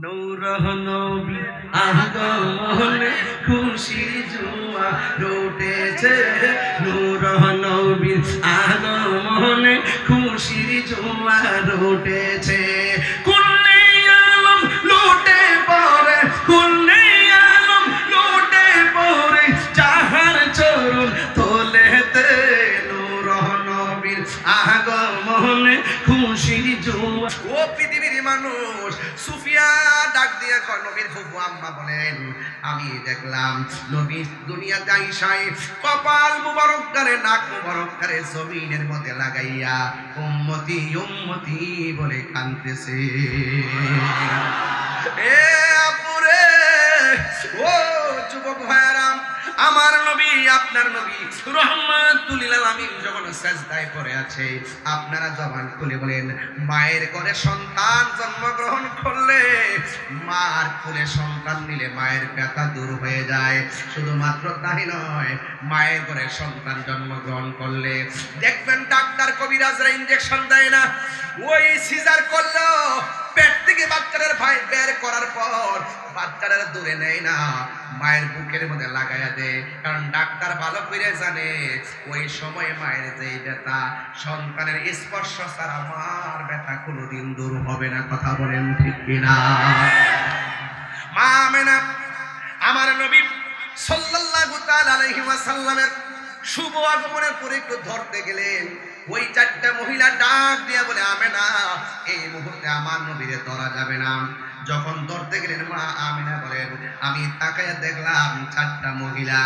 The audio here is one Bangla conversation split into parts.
নূর নবী আগমনে খুশির জোয়ার উঠেছে, নূর নবীর আগমনে খুশির জোয়ার উঠেছে। কুল্লে আলম লুটে পড়ে, কুল্লে আলম লুটে পড়ে যাহার চরণ তোলেতে, নূর নবীর আগমনে খুশির জোয়ার। ও পৃথিবীর মানুষ, সুফিয়া ডাক দিয়ে কয়, নবীর ফুফু আম্মা বলেন, আমি দেখলাম নবী দুনিয়াতে আইসায় কপাল মুবারক করে, নাক মুবারক করে জমিনের মধ্যে লাগাইয়া উম্মতি উম্মতি বলে কাঁদতেছে। এ আপুরে, ও যুবক ভাইরা, আমার নবী আপনার নবী রহমাতুল লিল আলামিন যখন সিজদায় পড়ে আছে, আপনারা জবান খুলে বলেন, মায়ের কোলে সন্তান জন্মগ্রহণ করলে, মার কোলে সন্তান নিলে মায়ের ব্যথা দূর হয়ে যায়। শুধুমাত্র তাই নয়, মায়ের কোলে সন্তান জন্মগ্রহণ করলে দেখবেন ডাক্তার কবিরাজরা ইনজেকশন দেয় না, ওই সিজার করলো পেট থেকে বাচ্চাদের ভাই বের করার পর বাচ্চারা দূরে নেয় না, মায়ের বুকের মধ্যে লাগাইয়া দেয়। কারণ ডাক্তার ভালো করে জানে ওই সময় মায়ের যে ব্যথা, সন্তানের স্পর্শ ছাড়া মার ব্যথা কোনোদিন দূর হবে না। কথা বলেন ঠিক কিনা? মা আমেনা আমার নবী সাল্লাল্লাহু তাআলা আলাইহি ওয়াসাল্লামের শুভ আগমনের পরে একটু ধরতে গেলেন, ওই চারটা মহিলা ডাক দিয়া বলে, আমেনা এই মুহূর্তে আমার নবীরে ধরা যাবে না। যখন ধরতে গেলেন, মা আমেনা বলেন, আমি তাকায়া দেখলাম চারটা মহিলা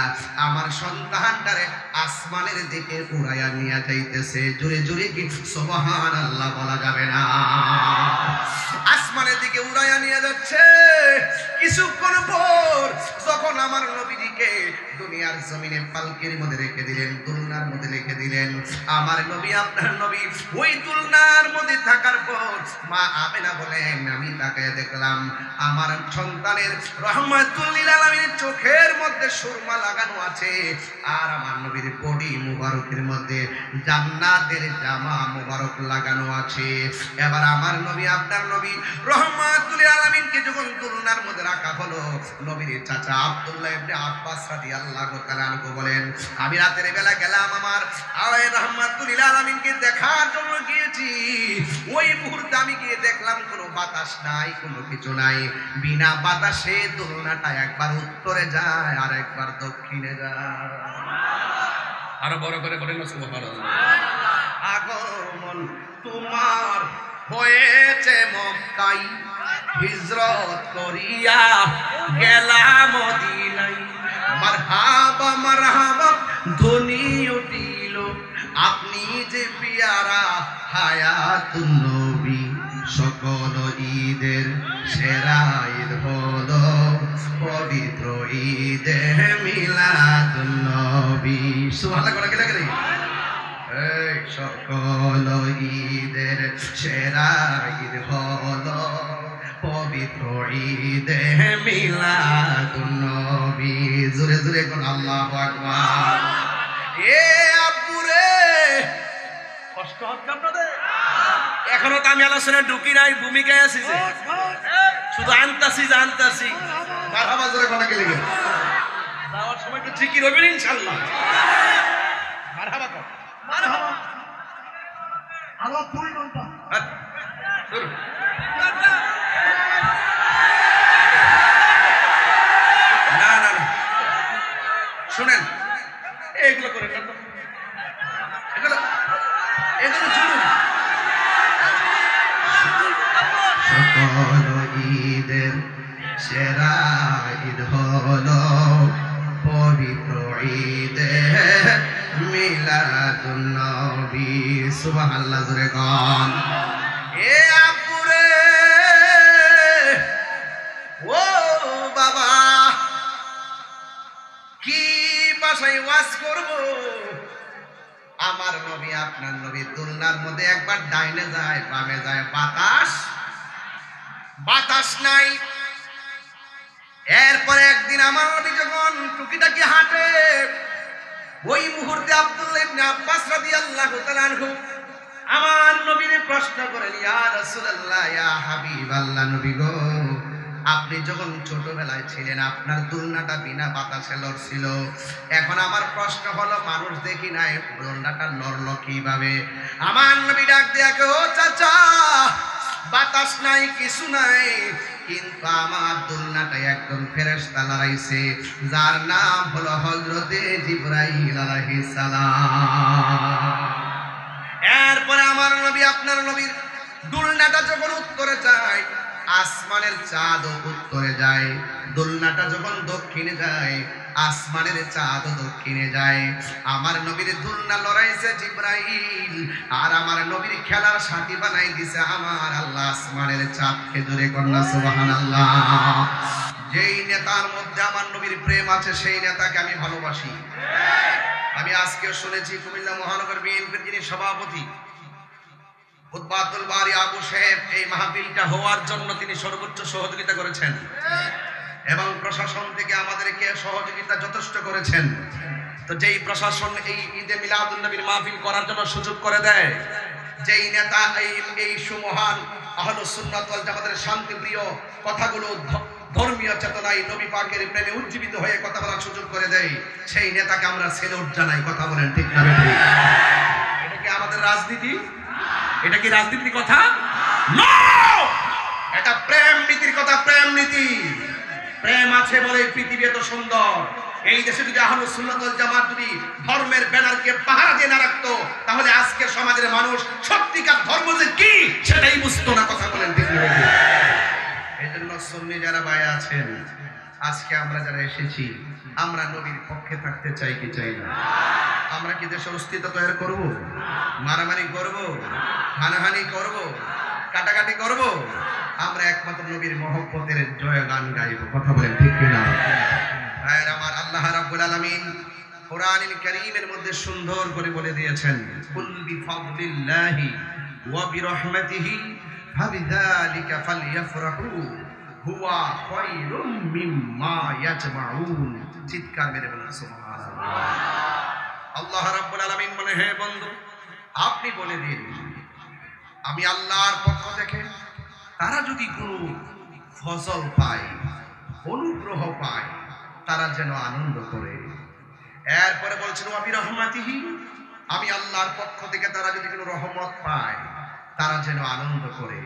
আমার সন্তানটারে আসমানের দিকে উড়াইয়া নিয়ে যাইতেছে। জোরে জোরে কি সুবহানাল্লাহ বলা যাবে না? আসমানের দিকে উড়াইয়া নিয়ে যাচ্ছে। কিছুক্ষণ পর যখন আমার নবীজিকে দুনিয়ার জমিনে পালকির মধ্যে রেখে দিলেন, দুলনার মধ্যে রেখে দিলেন, আমার নবী আপনার নবী ওই দুলনার মধ্যে থাকার পর মা আমেনা বলেন, আমি তাকায় দেখলাম আমার সন্তানের রহমাতুল লিল আলামিনের চোখের মধ্যে সুরমা লাগানো আছে, আর আমার নবীর বডি মুবারকের মধ্যে জান্নাতের জামা মুবারক লাগানো আছে। এবার আমার নবী আপনার নবী রহমাতুল লিল আলামিনকে যখন দুলনার মধ্যে রাখা হলো, নবীর চাচা আব্দুল্লাহ ইবনে আব্বাস রাদিয়াল্লাহু তাআলা আনহু বলেন, আমি রাতের বেলা গেলাম আমার আলাই রহমাতুল লিল আলামিনকে দেখার জন্য গিয়েছি। ওই মুহূর্তে আমি গিয়ে দেখলাম কোনো বাতাস নাই, কোনো কিছু নাই। বিনা বাতাসে দুলনাটা একবার উত্তরে যায় আর একবার দক্ষিণে যায়। আরো বড় করে বলেন সুবহানাল্লাহ। আগমন তোমার হয়েছে মক্কায়, হিজরত করিয়া গেলাম মদিনায়। মারহাবা মারহাবা ধ্বনি উঠিল, আপনি যে পিয়ারা হায়াতুন নবী। সকল ঈদের সেরা ঈদ হলো পবিত্র ঈদে মিলাদুন নবী। সুবহানাল্লাহ করে গেলে গেলে এই সকল ঈদের সেরা ঈদ হলো পবিত্র ঈদে মিলাদুন নবী। জোরে জোরে কোন আল্লাহু আকবার। এ আব্বুরে, কষ্ট হচ্ছে আপনাদের? এখনো তো আমি আলোচনায় ঢুকি নাই, ভূমিকায় আছি, যে শুধু আনতাছি জানতাছি। মারহাবা জোরে কোন গেলে গেলে যাওয়ার সময় তো ঠিকই রবেন ইনশাআল্লাহ। মারহাবা কর, মারহাবা আলো 2 ঘন্টা। না না না, শুনেন, এগুলো করে না তো, এগুলো এগুলো শুনুন। সকল ঈদের সেরা ঈদ হলো পবিত্র ঈদে মিলাদুন নবী। সুবহানাল্লাহ জোরে কোন। এ আপুরে, ও বাবা, কি ভাষায় ওয়াজ করব? আমার নবী আপনার নবী দুলনার মধ্যে একবার ডাইনে যায় বামে যায়, বাতাস বাতাস নাই। এরপরে একদিন আমার নবী যখন টুকিটাকি হাঁটে, ওই মুহূর্তে আব্দুল্লাহ ইবনে আব্বাস রাদিয়াল্লাহু তাআলা আনহু আমার নবীর প্রশ্ন করেন, ইয়া রাসূলুল্লাহ, ইয়া হাবিবাল্লাহ, নবী গো আপনি যখন ছোটবেলায় ছিলেন আপনার দোলনাটা বিনা বাতাসে লড়ছিল। এখন আমার প্রশ্ন হলো, মানুষ দেখি নাই দোলনাটা লড়লো কিভাবে? আমার নবী ডাক দিয়া কে, ও চাচা, বাতাস নাই, কিছু নাই, কিন্তু আমার দোলনাটা একজন ফেরেশতা লড়াইছে, যার নাম হলো হযরতে জিবরাইল আলাইহিস সালাম। এরপরে আমার নবী, আপনার নবীর দোলনাটা যখন উত্তরে যায়, আসমানের চাঁদ উত্তরে যায়। দোলনাটা যখন দক্ষিণে যায়, আসমানের চাঁদ দক্ষিণে যায়। আমার নবীর দোলনা লড়াইছে জিবরাইল, আর আমার নবীর খেলার সাথী বানাই দিছে আমার আল্লাহ আসমানের চাঁদকে। জোরে কন্যা সুবহানাল্লাহ। যেই নেতার মধ্যে আমার নবীর প্রেম আছে, সেই নেতাকে আমি ভালোবাসি। আমি আজকে শুনেছি কুমিল্লা মহানগর বিএনপির যিনি সভাপতি উদ্বাতুল বারী আবু সাহেব, এই মাহফিলটা হওয়ার জন্য তিনি সর্বোচ্চ সহযোগিতা করেছেন এবং প্রশাসন থেকে আমাদেরকে সহযোগিতা যথেষ্ট করেছেন। তো যেই প্রশাসন এই ঈদে মিলাদুন নবীর মাহফিল করার জন্য সুযোগ করে দেয়, যেই নেতা এই সুমহান আহলুস সুন্নাত ওয়াল জামাতের শান্তিপ্রিয় কথাগুলো ধর্মীয় চেতনায় নবী পাকের প্রেমে উজ্জীবিত হয়ে কথা বলার সুযোগ করে দেয়, সেই নেতাকে আমরা সেলুট জানাই। কথা বলেন ঠিক না বেঠিক? এটা কি আমাদের রাজনীতি? এটা কি রাজনীতির কথা? নো, এটা প্রেম নীতির কথা। প্রেম নীতি, প্রেম আছে বলে পৃথিবী এত সুন্দর। এই দেশে যদি আহলুস সুন্নাত ওয়াল জামাত যদি ধর্মের ব্যানারকে পাহারা দিয়ে না রাখতো, তাহলে আজকের সমাজের মানুষ সত্যিকার ধর্ম যে কি সেটাই বুঝতো না। কথা বলেন ঠিক না বেঠিক? এই জন্য সুন্নি যারা ভাই আছেন, আজকে আমরা যারা এসেছি, আমরা নবীর পক্ষে থাকতে চাই কি চাই না? আমরা কি দেশের অস্তিত্ব তৈরি করব? মারামারি করব? হানাহানি করব? কাটাকাটি করব? আমরা একমাত্র নবীর মহব্বতের জয়গান গাইব। কথা বলেন ঠিক কিনা? আর আমার আল্লাহ রাব্বুল আলামিন কোরআনুল কারীমের মধ্যে সুন্দর করে বলে দিয়েছেন, কুল বিফাদলিল্লাহি ওয়া বিরহমাতিহি ফাবিযালিকা ফালইফরাহু হুয়া খায়রুম মিম্মা ইয়াজমাউন। চিৎকার মেরে বলেন সুবহানাল্লাহ। আল্লাহ রাব্বুল আলামিন বলে, হে বন্ধু, আপনি বলে দিন, আমি আল্লাহর পক্ষ থেকে তারা যদি কোনো ফজল পায়, অনুগ্রহ পায়, তারা যেন আনন্দ করে। এরপরে বলছেন ওয়া বিরহমাতিহি, আমি আল্লাহর পক্ষ থেকে তারা যদি কোনো রহমত পায়, তারা যেন আনন্দ করে।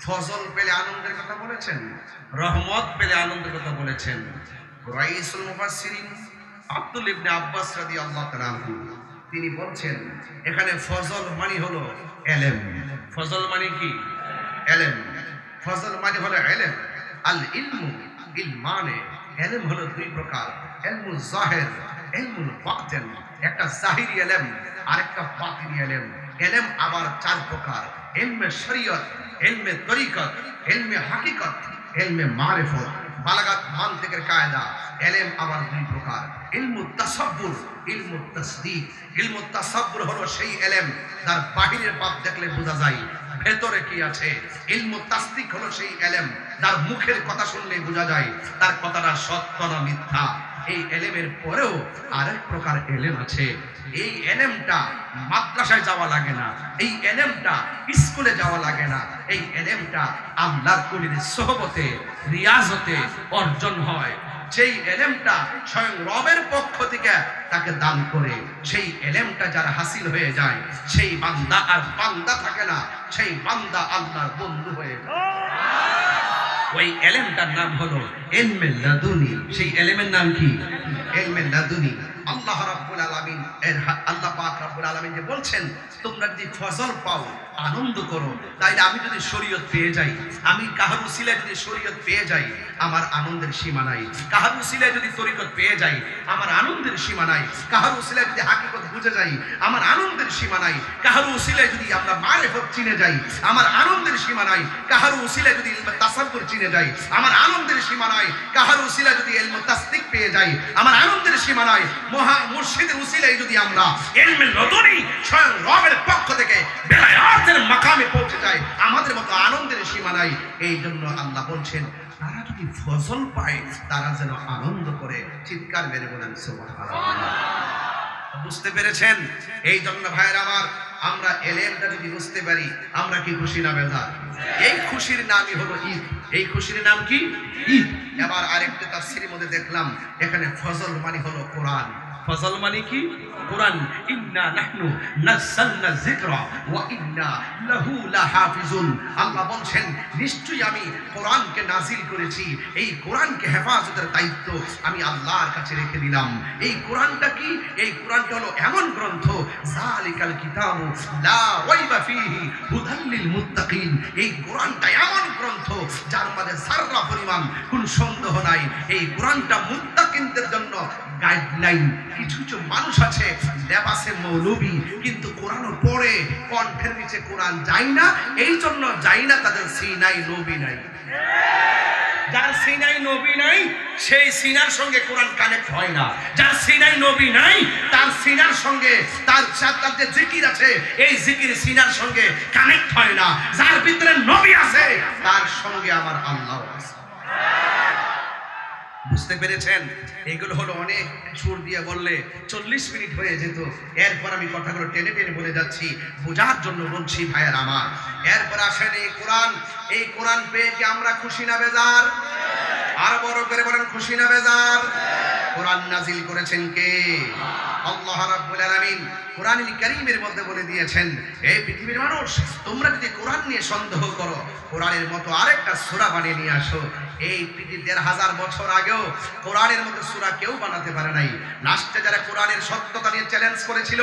ফজল পেলে আনন্দের কথা বলেছেন, রহমত পেলে আনন্দের কথা বলেছেন। রাইসুল মুফাসসিরিন আব্দুল ইবনে আব্বাস রাদিয়াল্লাহু তাআলা আনহু তিনি বলছেন, এখানে ফজল মানে হলো ইলম। ফজল মানে কি? ইলম। ফজল মানে হলো ইলম। আল ইলমু ইলমানে, ইলম হলো দুই প্রকার, ইলমুল জাহির, ইলমুল বাতিন। একটা জাহিরি ইলম আর একটা বাতিনি ইলম। ইলম আবার চার প্রকার, ইলমে শরীয়ত, ইলমে তরিকত, ইলমে হাকিকত, ইলমে মারিফত, বালাগাত মানতিকের কায়দা। ইলম আবার দুই প্রকার, ইলমুত তাসাব্বুর, ইলমুত তাসদীক। ইলমুত তাসাব্বুর হলো সেই ইলম যার বাহিরের ভাব দেখলে বোঝা যায় ভেতরে কি আছে। ইলমুত তাসদীক হলো সেই ইলম যার মুখের কথা শুনলে বোঝা যায় তার কথাটা সত্য না মিথ্যা। এই ইলমের পরেও আরেক প্রকার ইলম আছে। এই ইলমটা মাদ্রাসায় যাওয়া লাগে না, এই ইলমটা স্কুলে যাওয়া লাগে না, এই ইলমটা আল্লাহর কুলির সোহবতে, রিয়াজতে অর্জন হয়। সেই ইলমটা স্বয়ং রবের পক্ষ থেকে তাকে দান করে, সেই ইলমটা যারা হাসিল হয়ে যায়, সেই বান্দা আর বান্দা থাকে না, সেই বান্দা আল্লাহর বন্ধু হয়ে যায়। ওই ইলমটার নাম হলো ইলমে লাদুনি। সেই ইলমের নাম কি? ইলমে লাদুনি। আল্লাহ রাব্বুল আলামিন, আল্লাহ পাক রাব্বুল আলামিন যে বলছেন, তোমরা যদি ফজল পাও আনন্দ করো। তাইলে আমি যদি শরীয়ত পেয়ে যাই, আমি কাহার উসিলায় যদি শরীয়ত পেয়ে যাই, আমার আনন্দের সীমা নাই। কাহার উসিলায় যদি তরিকত পেয়ে যাই, আমার আনন্দের সীমা নাই। কাহার উসিলায় যদি হাকিকত বুঝে যাই, আমার আনন্দের সীমা নাই। কাহার উসিলায় যদি আমরা মারিফত চিনে যাই, আমার আনন্দের সীমা নাই। কাহার উসিলায় যদি ইলমে তাসাব্বুর চিনে যাই, আমার আনন্দের সীমা নাই। কাহার উসিলায় যদি ইলমে তাসদীক পেয়ে যাই, আমার আনন্দের সীমা নাই। মহা মুর্শিদের উসিলায় যদি আমরা ইলমে লাদুনি স্বয়ং রবের পক্ষ থেকে বেলায়াতের মাকামে পৌঁছে যাই, আমাদের মতো আনন্দের সীমা নাই। এই জন্য আল্লাহ বলছেন, তারা যদি ফজল পায় তারা যেন আনন্দ করে। চিৎকার মেরে বলেন সুবহানাল্লাহ। বুঝতে পেরেছেন? এই জন্য ভাইয়ের আমার, আমরা এলেমটা যদি বুঝতে পারি, আমরা কি খুশি না বেজার? এই খুশির নামই হলো ঈদ। এই খুশির নাম কি? ঈদ। এবার আরেকটা তাফসীরের মধ্যে দেখলাম, এখানে ফজল মানে হলো কোরআন। ফজল মানে কি? কোরআন। ইন্না নাহনু নাযালনা যিকরা ওয়া ইন্না লাহু লাহাফিজুন। আল্লাহ বলছেন, নিশ্চয়ই আমি কোরআনকে নাজিল করেছি, এই কোরআনকে হেফাজতের দায়িত্ব আমি আল্লাহর কাছে রেখে দিলাম। এই কোরআনটা কি? এই কোরআনটা হলো এমন গ্রন্থ, যালিকাল কিতাবু লা রাইবা ফীহি হুদাল লিল মুত্তাকিন। এই কোরআনটা এমন গ্রন্থ যার মধ্যে যারা পরিমাণ কোনো সন্দেহ নাই। এই কোরআনটা মুত্তাকিনদের জন্য গাইডলাইন। কিছু কিছু মানুষ আছে লেবাসে মৌলবী, কিন্তু কোরআন পড়ে কণ্ঠের নিচে কোরআন যায় না। এই জন্য যায় না, তাদের সিনাই নবী নাই। যার সিনাই নবী নাই, সেই সিনার সঙ্গে কোরআন কানেক্ট হয় না। যার সিনাই নবী নাই, তার সিনার সঙ্গে তার যে জিকির আছে, এই জিকির সিনার সঙ্গে কানেক্ট হয় না। যার ভিতরে নবী আছে, তার সঙ্গে আমার আল্লাহ আছে। বুঝতে পেরেছেন? এগুলো হলো অনেক সুর দিয়ে বললে 40 মিনিট হয়ে যেত। এরপর আমি কথাগুলো টেনে টেনে বলে যাচ্ছি, বোঝার জন্য বলছি ভাইয়ের আমার। এরপর আসেন এই কোরআন। এই কোরআন পেয়ে কি আমরা খুশি না বেজার? আর বড় করে বলেন, খুশি না বেজার? কোরআন নাজিল করেছেন কে? আল্লাহ রাব্বুল আলামিন কোরআনুল কারীমের মধ্যে বলে দিয়েছেন, এই পৃথিবীর মানুষ, তোমরা যদি কোরআন নিয়ে সন্দেহ করো, কোরআনের মতো আরেকটা সূরা বানিয়ে নিয়ে আসো। এই পৃথিবীর ১৫০০ বছর আগেও কোরআনের মতো সূরা কেউ বানাতে পারে নাই। লাস্টে যারা কোরআনের সত্যতা নিয়ে চ্যালেঞ্জ করেছিল,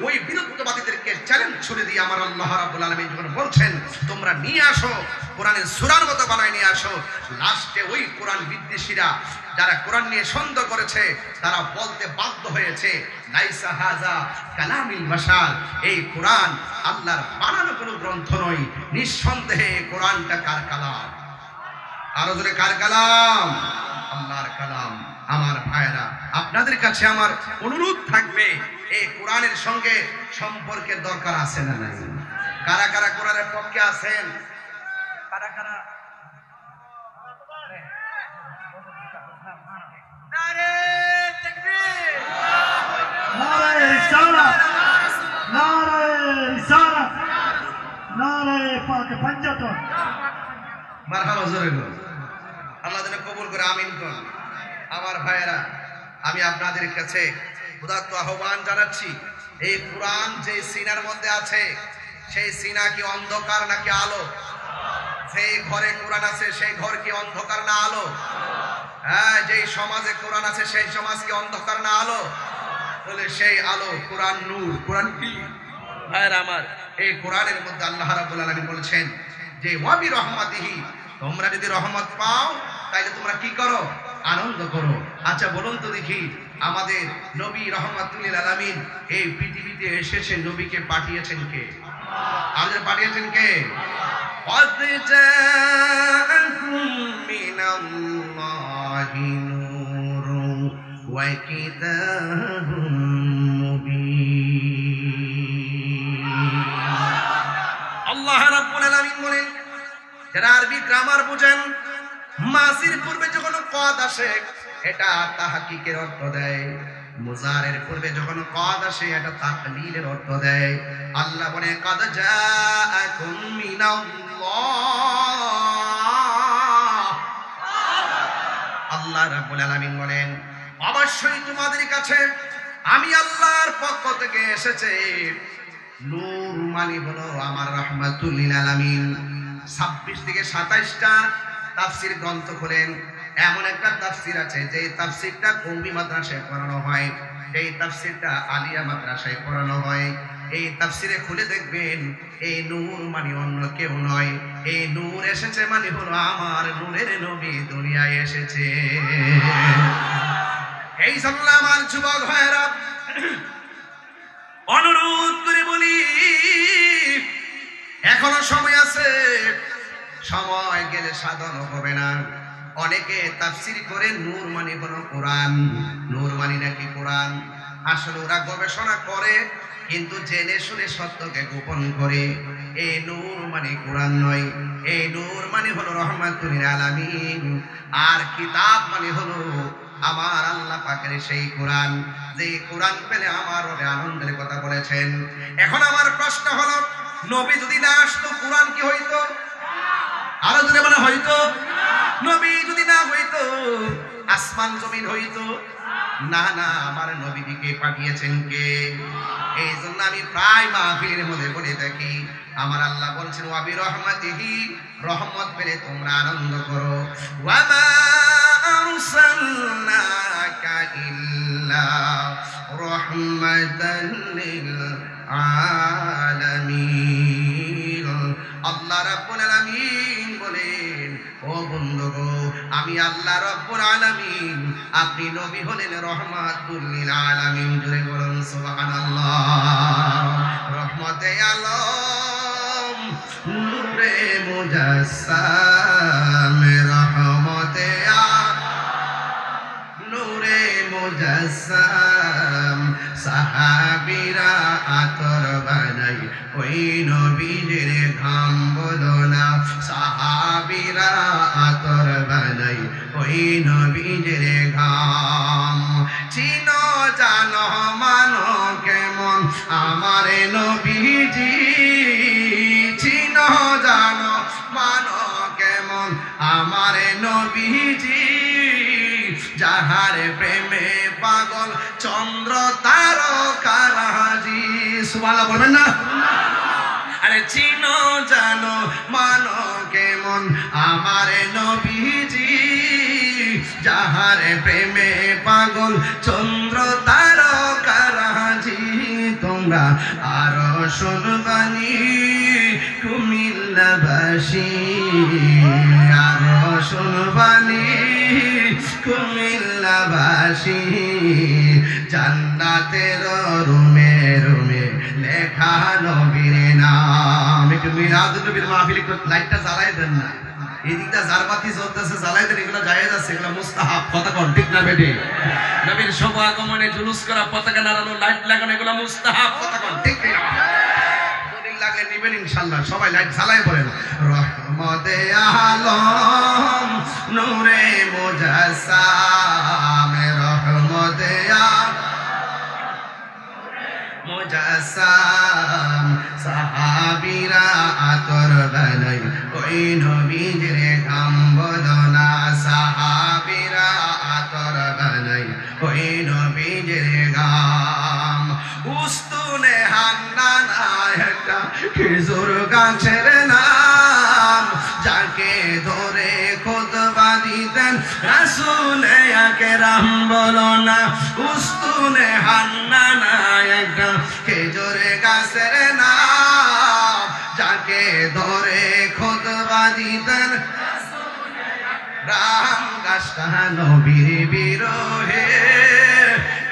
ওই বিরুদ্ধবাদীদেরকে চ্যালেঞ্জ ছুড়ে দিয়ে আমার আল্লাহ রাব্বুল আলামিন যখন বলছেন, তোমরা নিয়ে আসো, কোরআনের সূরার মতো বানায় নিয়ে আসো, লাস্টে ওই কোরআন বিদ্বেষীরা যারা কোরআন নিয়ে সন্দেহ করেছে, তারা বলতে বাধ্য হয়েছে, লাইসা হাযা কালামিল বাশার। এই কোরআন আল্লাহর বানানো কোনো গ্রন্থ নয়। নিঃসন্দেহে কোরআনটা কার কালাম? আরো জোরে, কার কালাম? আল্লাহর কালাম। আমার ভাইরা, আপনাদের কাছে আমার অনুরোধ থাকবে, এই কোরআনের সঙ্গে সম্পর্কের দরকার আছে না নাই? কারা কারা কোরআনের পক্ষে আছেন? কারা কারা? নারে তাকবীর, নারে রিসালাত, নারে রিসালাত, নারে পাক পঞ্জাতন। মারহাবা, জোরে বল। আল্লাহ যেন কবুল করে, আমিন করুন। আমার ভাইয়েরা, আমি আপনাদের কাছে উদাত্ত আহ্বান জানাচ্ছি, এই কোরআন যে সিনার মধ্যে আছে, সেই সিনা কি অন্ধকার নাকি আলো? সেই ঘরে কোরআন আছে, সেই ঘর কি অন্ধকার না আলো? হ্যাঁ, যেই সমাজে কোরআন আছে, সেই সমাজ কি অন্ধকার না আলো? বলে সেই আলো কোরআন নূর। কোরআন কি ভাইয়েরা আমার? এই কোরআনের মধ্যে আল্লাহ রাব্বুল আলামিন বলেছেন যে ওয়াবি রহমাতিহি, তোমরা যদি রহমত পাও তাইলে তোমরা কি করো? আনন্দ করো। আচ্ছা বলুন তো দেখি, আমাদের নবী রহমাতুল লিল আলামিন এই পৃথিবীতে এসেছে, নবীকে পাঠিয়েছেন কে? আমাদের পাঠিয়েছেন কে? قد جاءكم من الله نور وكتاب مبين। আল্লাহ রাব্বুল আলামিন বলেন, যারা আরবি গ্রামার বুঝেন, মাজির পূর্বে যখন কদ আসে, এটা তাহকিকের অর্থ দেয়। মুজারের পূর্বে যখন কদ আসে, এটা তাকলিলের অর্থ দেয়। আল্লাহ বলে, কদ জাআকুম মিনাল্লাহ। আল্লাহ রাব্বুল আলামিন বলেন, অবশ্যই তোমাদের কাছে আমি আল্লাহর পক্ষ থেকে এসেছে নূর, মানে হলো আমার রাহমাতুল লিল আলামিন। 26 থেকে 27টা তাফসীর গ্রন্থ খোলেন, এমন একটা তাফসীর আছে যে তাফসীরটা কওমি মাদ্রাসায় পড়ানো হয়, এই তাফসীরটা আলিয়া মাদ্রাসায় পড়ানো হয়। এই তাফসীরে খুলে দেখবেন, এই নূর মানে অন্য কেউ নয়, এই নূর এসেছে মানে হলো আমার নূরের নবী দুনিয়ায় এসেছে। এই জন্য আমার যুবক ভাইরা, অনুরোধ করে বলি, এখনো সময় আছে, সময় গেলে সাধন হবে না। অনেকে তাফসীর করে নূর মানে হলো কোরআন, নূর মানে নাকি কোরআন। আসলে ওরা গবেষণা করে, কিন্তু জেনে শুনে সত্যকে গোপন করে। এই নূর মানে কোরআন নয়, এই নূর মানে হলো রহমাতুল লিল আলামিন। আর কিতাব মানে হলো আমার আল্লাহ পাকের সেই কোরআন, যে কোরআন পেলে আমার রবে আনন্দের কথা বলেছেন। এখন আমার প্রশ্ন হলো, নবী যদি না আসতো কোরআন কি হইতো? আরো জোরে বলা হইতো? নবী যদি না হইতো আসমান জমিন হইতো না? না, আমার নবীকে পাঠিয়েছেন কে? এই জন্য আমি প্রায় মাহফিলের মধ্যে বলে থাকি, আমার আল্লাহ বলছেন ওয়াবি রহমাতিহি, রহমত পেলে তোমরা আনন্দ করো। ওয়ামা আরসালনাকা ইল্লা রাহমাতাল লিল আলামিন। আল্লাহ রাব্বুল আলামিন বলেন, ও বন্ধুগো, আমি আল্লাহ রাব্বুল আলামিন, আপনি নবী হলেন রহমাতুল লিল আলামিন। জোরে বলুন সুবহানাল্লাহ। রহমতে আলম, নূরে মুজাসসাম, রহমতে নূরে মুজাসসাম, সাহাবীরা আতর বানাই ওই নবীর ঘাম বলো না, সাহাবীরা আতর বানাই ওই নবীর ঘাম। চিনো জানো মানো কেমন আমার নবীজি, চিনো জানো মানো কেমন আমার নবীজি, যাহার প্রেমে পাগল চন্দ্র তারকারাজি। সুবহানাল্লাহ বলবেন না? আরে চিনো জানো মানো কেমন আমার নবীজি, যাহার প্রেমে পাগল চন্দ্র তারকারাজি। তোমরা আরো শুনবানি কুমিল্লাবাসী, আরো শুনবানি কুমিল্লাবাসী, জান্নাতের রুমে রুমে লেখা নবীর নাম। একটু মিলাদ নবীর মাহফিল একটু লাইটটা জ্বালাই দেন না, এদিকটা জারবাতি চলতেছে, জ্বালাই দেন। এগুলো জায়েজ আছে, এগুলো মুস্তাহাব। কথা কোন ঠিক না বেটি? নবীর শুভ আগমনে জুলুস করা, পতাকা নাড়ানো, লাইট লাগানো, এগুলো মুস্তাহাব। কথা কোন ঠিক না? দলিল লাগলে নিবেন ইনশাআল্লাহ। সবাই লাইট জ্বালাই বলেন রহমতে আলম, নূরে মুজাসসাম, রহমতে মুজাসসাম, সাহাবীরা আতর বানাই ওই নবীর ঘাম বলো না, সাহাবীরা আতর বানাই ওই নবীর ঘাম। উস্তুনে হান্নানা একটা খেজুর গাছের নাম, যাকে ধরে খুতবা দিতেন রাসূলে আকরাম বলো না। উস্তুনে হান্নানা একটা খেজুর গাছের নাম, যাকে ধরে খুতবা দিতেন রাম। গাছটা নবীর বিরহে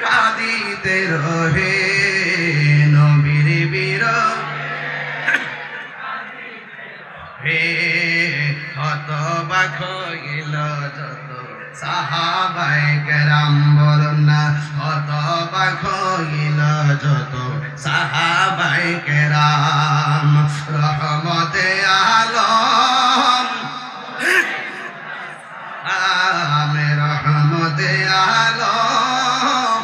কাঁদিতে রহে, নবীর বিরহে হতবাক হইল যত সাহাবায়ে কেরাম বলুন না, হতবাক হইল যত সাহাবায়ে কেরাম। রহমতে আলম, আমি রহমতে আলম,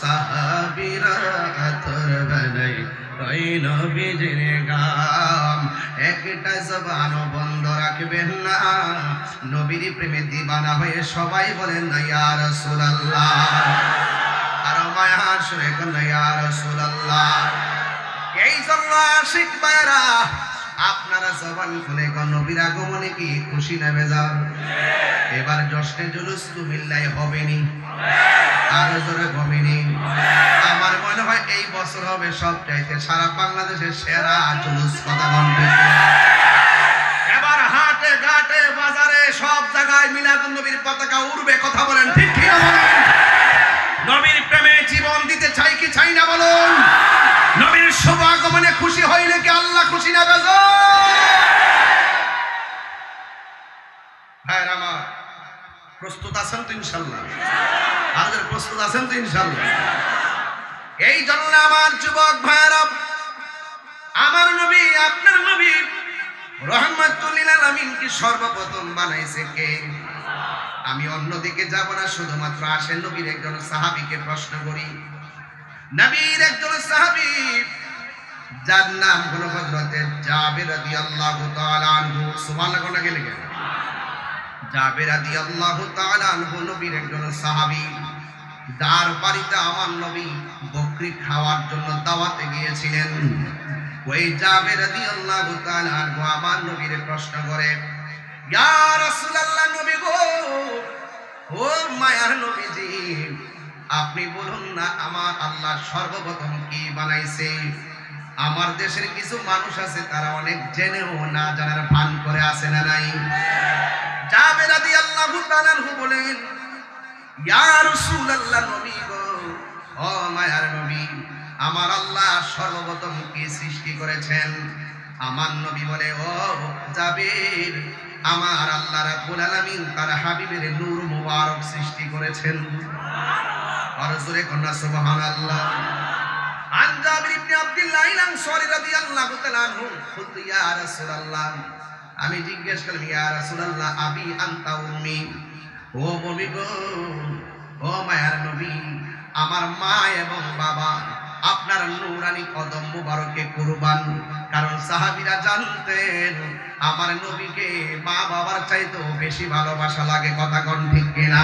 সাহাবীরা আতর বানাই ওই নবীর গাম। একটা জবানও বন্ধ রাখবেন না, নবীর প্রেমে দিবানা হয়ে সবাই বলেন না ইয়া রাসূলুল্লাহ। আর মায়ার সুরে কোন ইয়া রাসূলুল্লাহ। এই জন্য আশিক ভাইরা, আপনারা জবান খুলে কোন নবীর আগমনে কি খুশি না বেজার? এবার জশ্নে জুলুস কুমিল্লায় হবে নি? আর জোরে হবে নি? আমার মনে হয় এই বছর হবে সবচাইতে সারা বাংলাদেশের সেরা জুলুস। কথা বলতে এবার হাটে ঘাটে বাজারে সব জায়গায় মিলাদুন নবীর পতাকা উড়বে। কথা বলেন ঠিক কি না বলেন? নবীর প্রেমে জীবন দিতে চাই কি চাই না বলুন? নবীর শুভ আগমনে খুশি হইলে কি আল্লাহ খুশি না বেজার? ভাইরা আমার, প্রস্তুত আছেন তো ইনশাআল্লাহ? আমাদের প্রস্তুত আছেন তো ইনশাআল্লাহ? এই জন্য আমার যুবক ভাইরা, আমার নবী আপনার নবী রহমাতুল লিল আলামিন কি সর্বপ্রথম বানাইছে কে? আমি অন্যদিকে যাব না, শুধুমাত্র আসেন নবীর একজন সাহাবীকে প্রশ্ন করি। নবীর একজন সাহাবী যার নাম হলো হযরতে জাবের রাদিয়াল্লাহু তাআলা আনহু। সুবহানাল্লাহ না গেলে কেন? জাবের রাদিয়াল্লাহু তাআলা আনহু নবীর একজন সাহাবী, যার বাড়িতে আমার নবী বকরি খাওয়ার জন্য দাওয়াতে গিয়েছিলেন। ওই জাবের রাদিয়াল্লাহু তাআলা আনহু আমার নবীর প্রশ্ন করে, ইয়া রাসূলুল্লাহ, নবী গো, ও মায়ার নবীজি, আপনি বলুন না আমার আল্লাহ সর্বপ্রথম কি বানাইছে? আমার দেশের কিছু মানুষ আছে তারা অনেক জেনেও না জানার ভান করে আছে না নাই? জাবের রাদিয়াল্লাহু তাআলা আনহু বলেন, ইয়া রাসূলুল্লাহ, নবী গো, ও মায়ার নবী, আমার আল্লাহ সর্বপ্রথম কি সৃষ্টি করেছেন? আমার নবী বলে, ও জাবের, আমার আল্লাহ রাব্বুল আলামিন তার হাবিবের নূর মুবারক সৃষ্টি করেছেন। আর জোরে কন্যা সুবহানাল্লাহ। আন জাবির ইবনে আব্দুল্লাহ আল-আনসারী রাদিয়াল্লাহু তাআলা আনহু বলতে, ইয়া রাসূলুল্লাহ, আমি জিজ্ঞেস করলাম, ইয়া রাসূলুল্লাহ, আবি আনতা উম্মি, ও নবী গো, ও মায়ার নবী, আমার মা এবং বাবা আপনার নূরানি কদম মুবারকে কুরবান। কারণ সাহাবীরা জানতেন আমার নবীকে মা বাবার চাইতেও বেশি ভালোবাসা লাগে। কথা কোন ঠিক কিনা?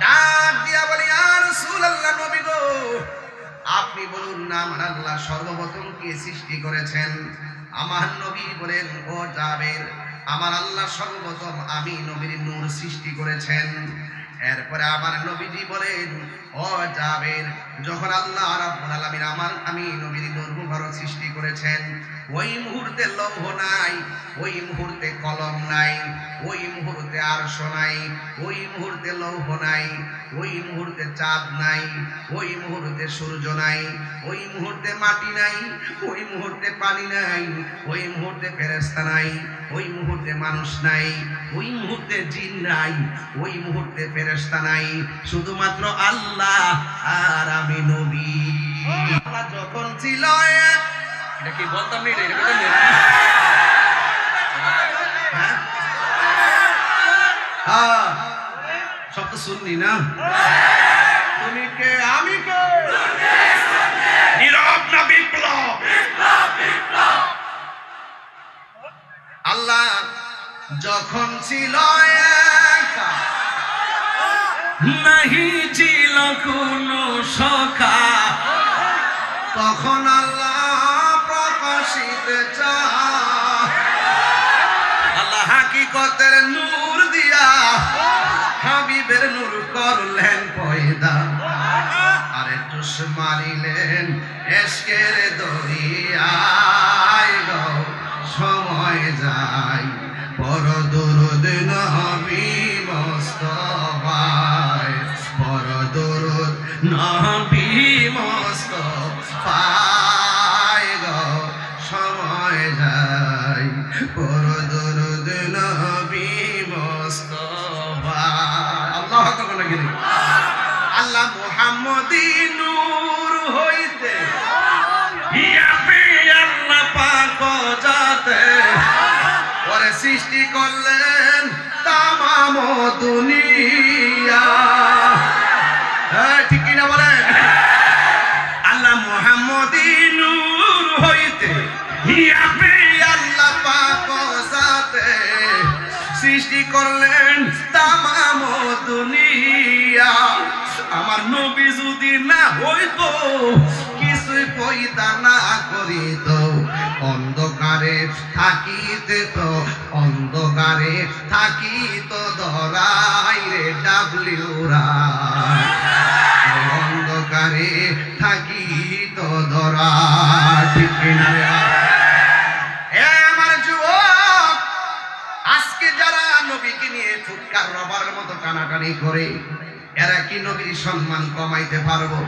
ডাক দিয়া বলি, ইয়া রাসূলুল্লাহ, নবী গো, আপনি বলুন না আমার আল্লাহ সর্বপ্রথম কি সৃষ্টি করেছেন? আমার নবী বলেন, ও জাবের, আমার আল্লাহ সর্বপ্রথম আমি নবীর নূর সৃষ্টি করেছেন। এরপরে আমার নবীজি বলেন, ও জাবের, যখন আল্লাহ রাব্বুল আলামিন আমি নবীর নূর মুবারক সৃষ্টি করেছেন, ওই মুহূর্তে লৌহ নাই, ওই মুহূর্তে কলম নাই, ওই মুহূর্তে আরশ নাই, ওই মুহূর্তে লৌহ নাই, ওই মুহূর্তে চাঁদ নাই, ওই মুহূর্তে সূর্য নাই, ওই মুহূর্তে মাটি নাই, ওই মুহূর্তে পানি নাই, ওই মুহূর্তে ফেরেশতা নাই, ওই মুহূর্তে মানুষ নাই, ওই মুহূর্তে জিন নাই, ওই মুহূর্তে ফেরেশতা নাই, শুধুমাত্র আল্লাহ আর আমি নবী। আল্লাহ যখন ছিল, এটা কি বলতাম না, এটা বলতাম না, হ্যাঁ হ্যাঁ, সব তো শুননি না? তুমি কে আমি কে? নীরব না বিপ্লব? আল্লাহ যখন ছিল একা, নাহি ছিল কোনো সখা, তখন আল্লাহ প্রকাশিত চায়। আল্লাহ হাকিকতের নূর দিয়া হাবিবের নূর করলেন পয়দা, আরে টুস মারিলেন এশকের দরিয়ায় গো, সময় যায় পর দরুদ নবী মুস্তাফায়, পর দরুদ নবী মুস্তাফায় গো, সময় যায় পর দরুদ নবী মুস্তাফায়। আল্লাহু আকবার নাকি? আল্লাহ মুহাম্মদী নূর হইতে ইয়াবে আল্লাহ পাক যাতে পরে সৃষ্টি করলেন তামাম দুনিয়া। ঠিক কিনা বলেন? আল্লাহ মুহাম্মদী নূর হইতে ইয়াবে আল্লাহ পাক যাতে সৃষ্টি করলেন তামাম দুনিয়া। আমার নবী যদি না হইতো, কিছুই পয়দা না করিত, অন্ধকারে থাকিতে তো, অন্ধকারে থাকিত ধরাই রে ডাবলিউরা, অন্ধকারে থাকিত ধরা। ঠিক কিনা? আমার যুবক, আজকে যারা নবীকে নিয়ে ফুটকার রবার মতো টানাটানি করে, এরা কি নবীর সম্মান কমাইতে পারবো?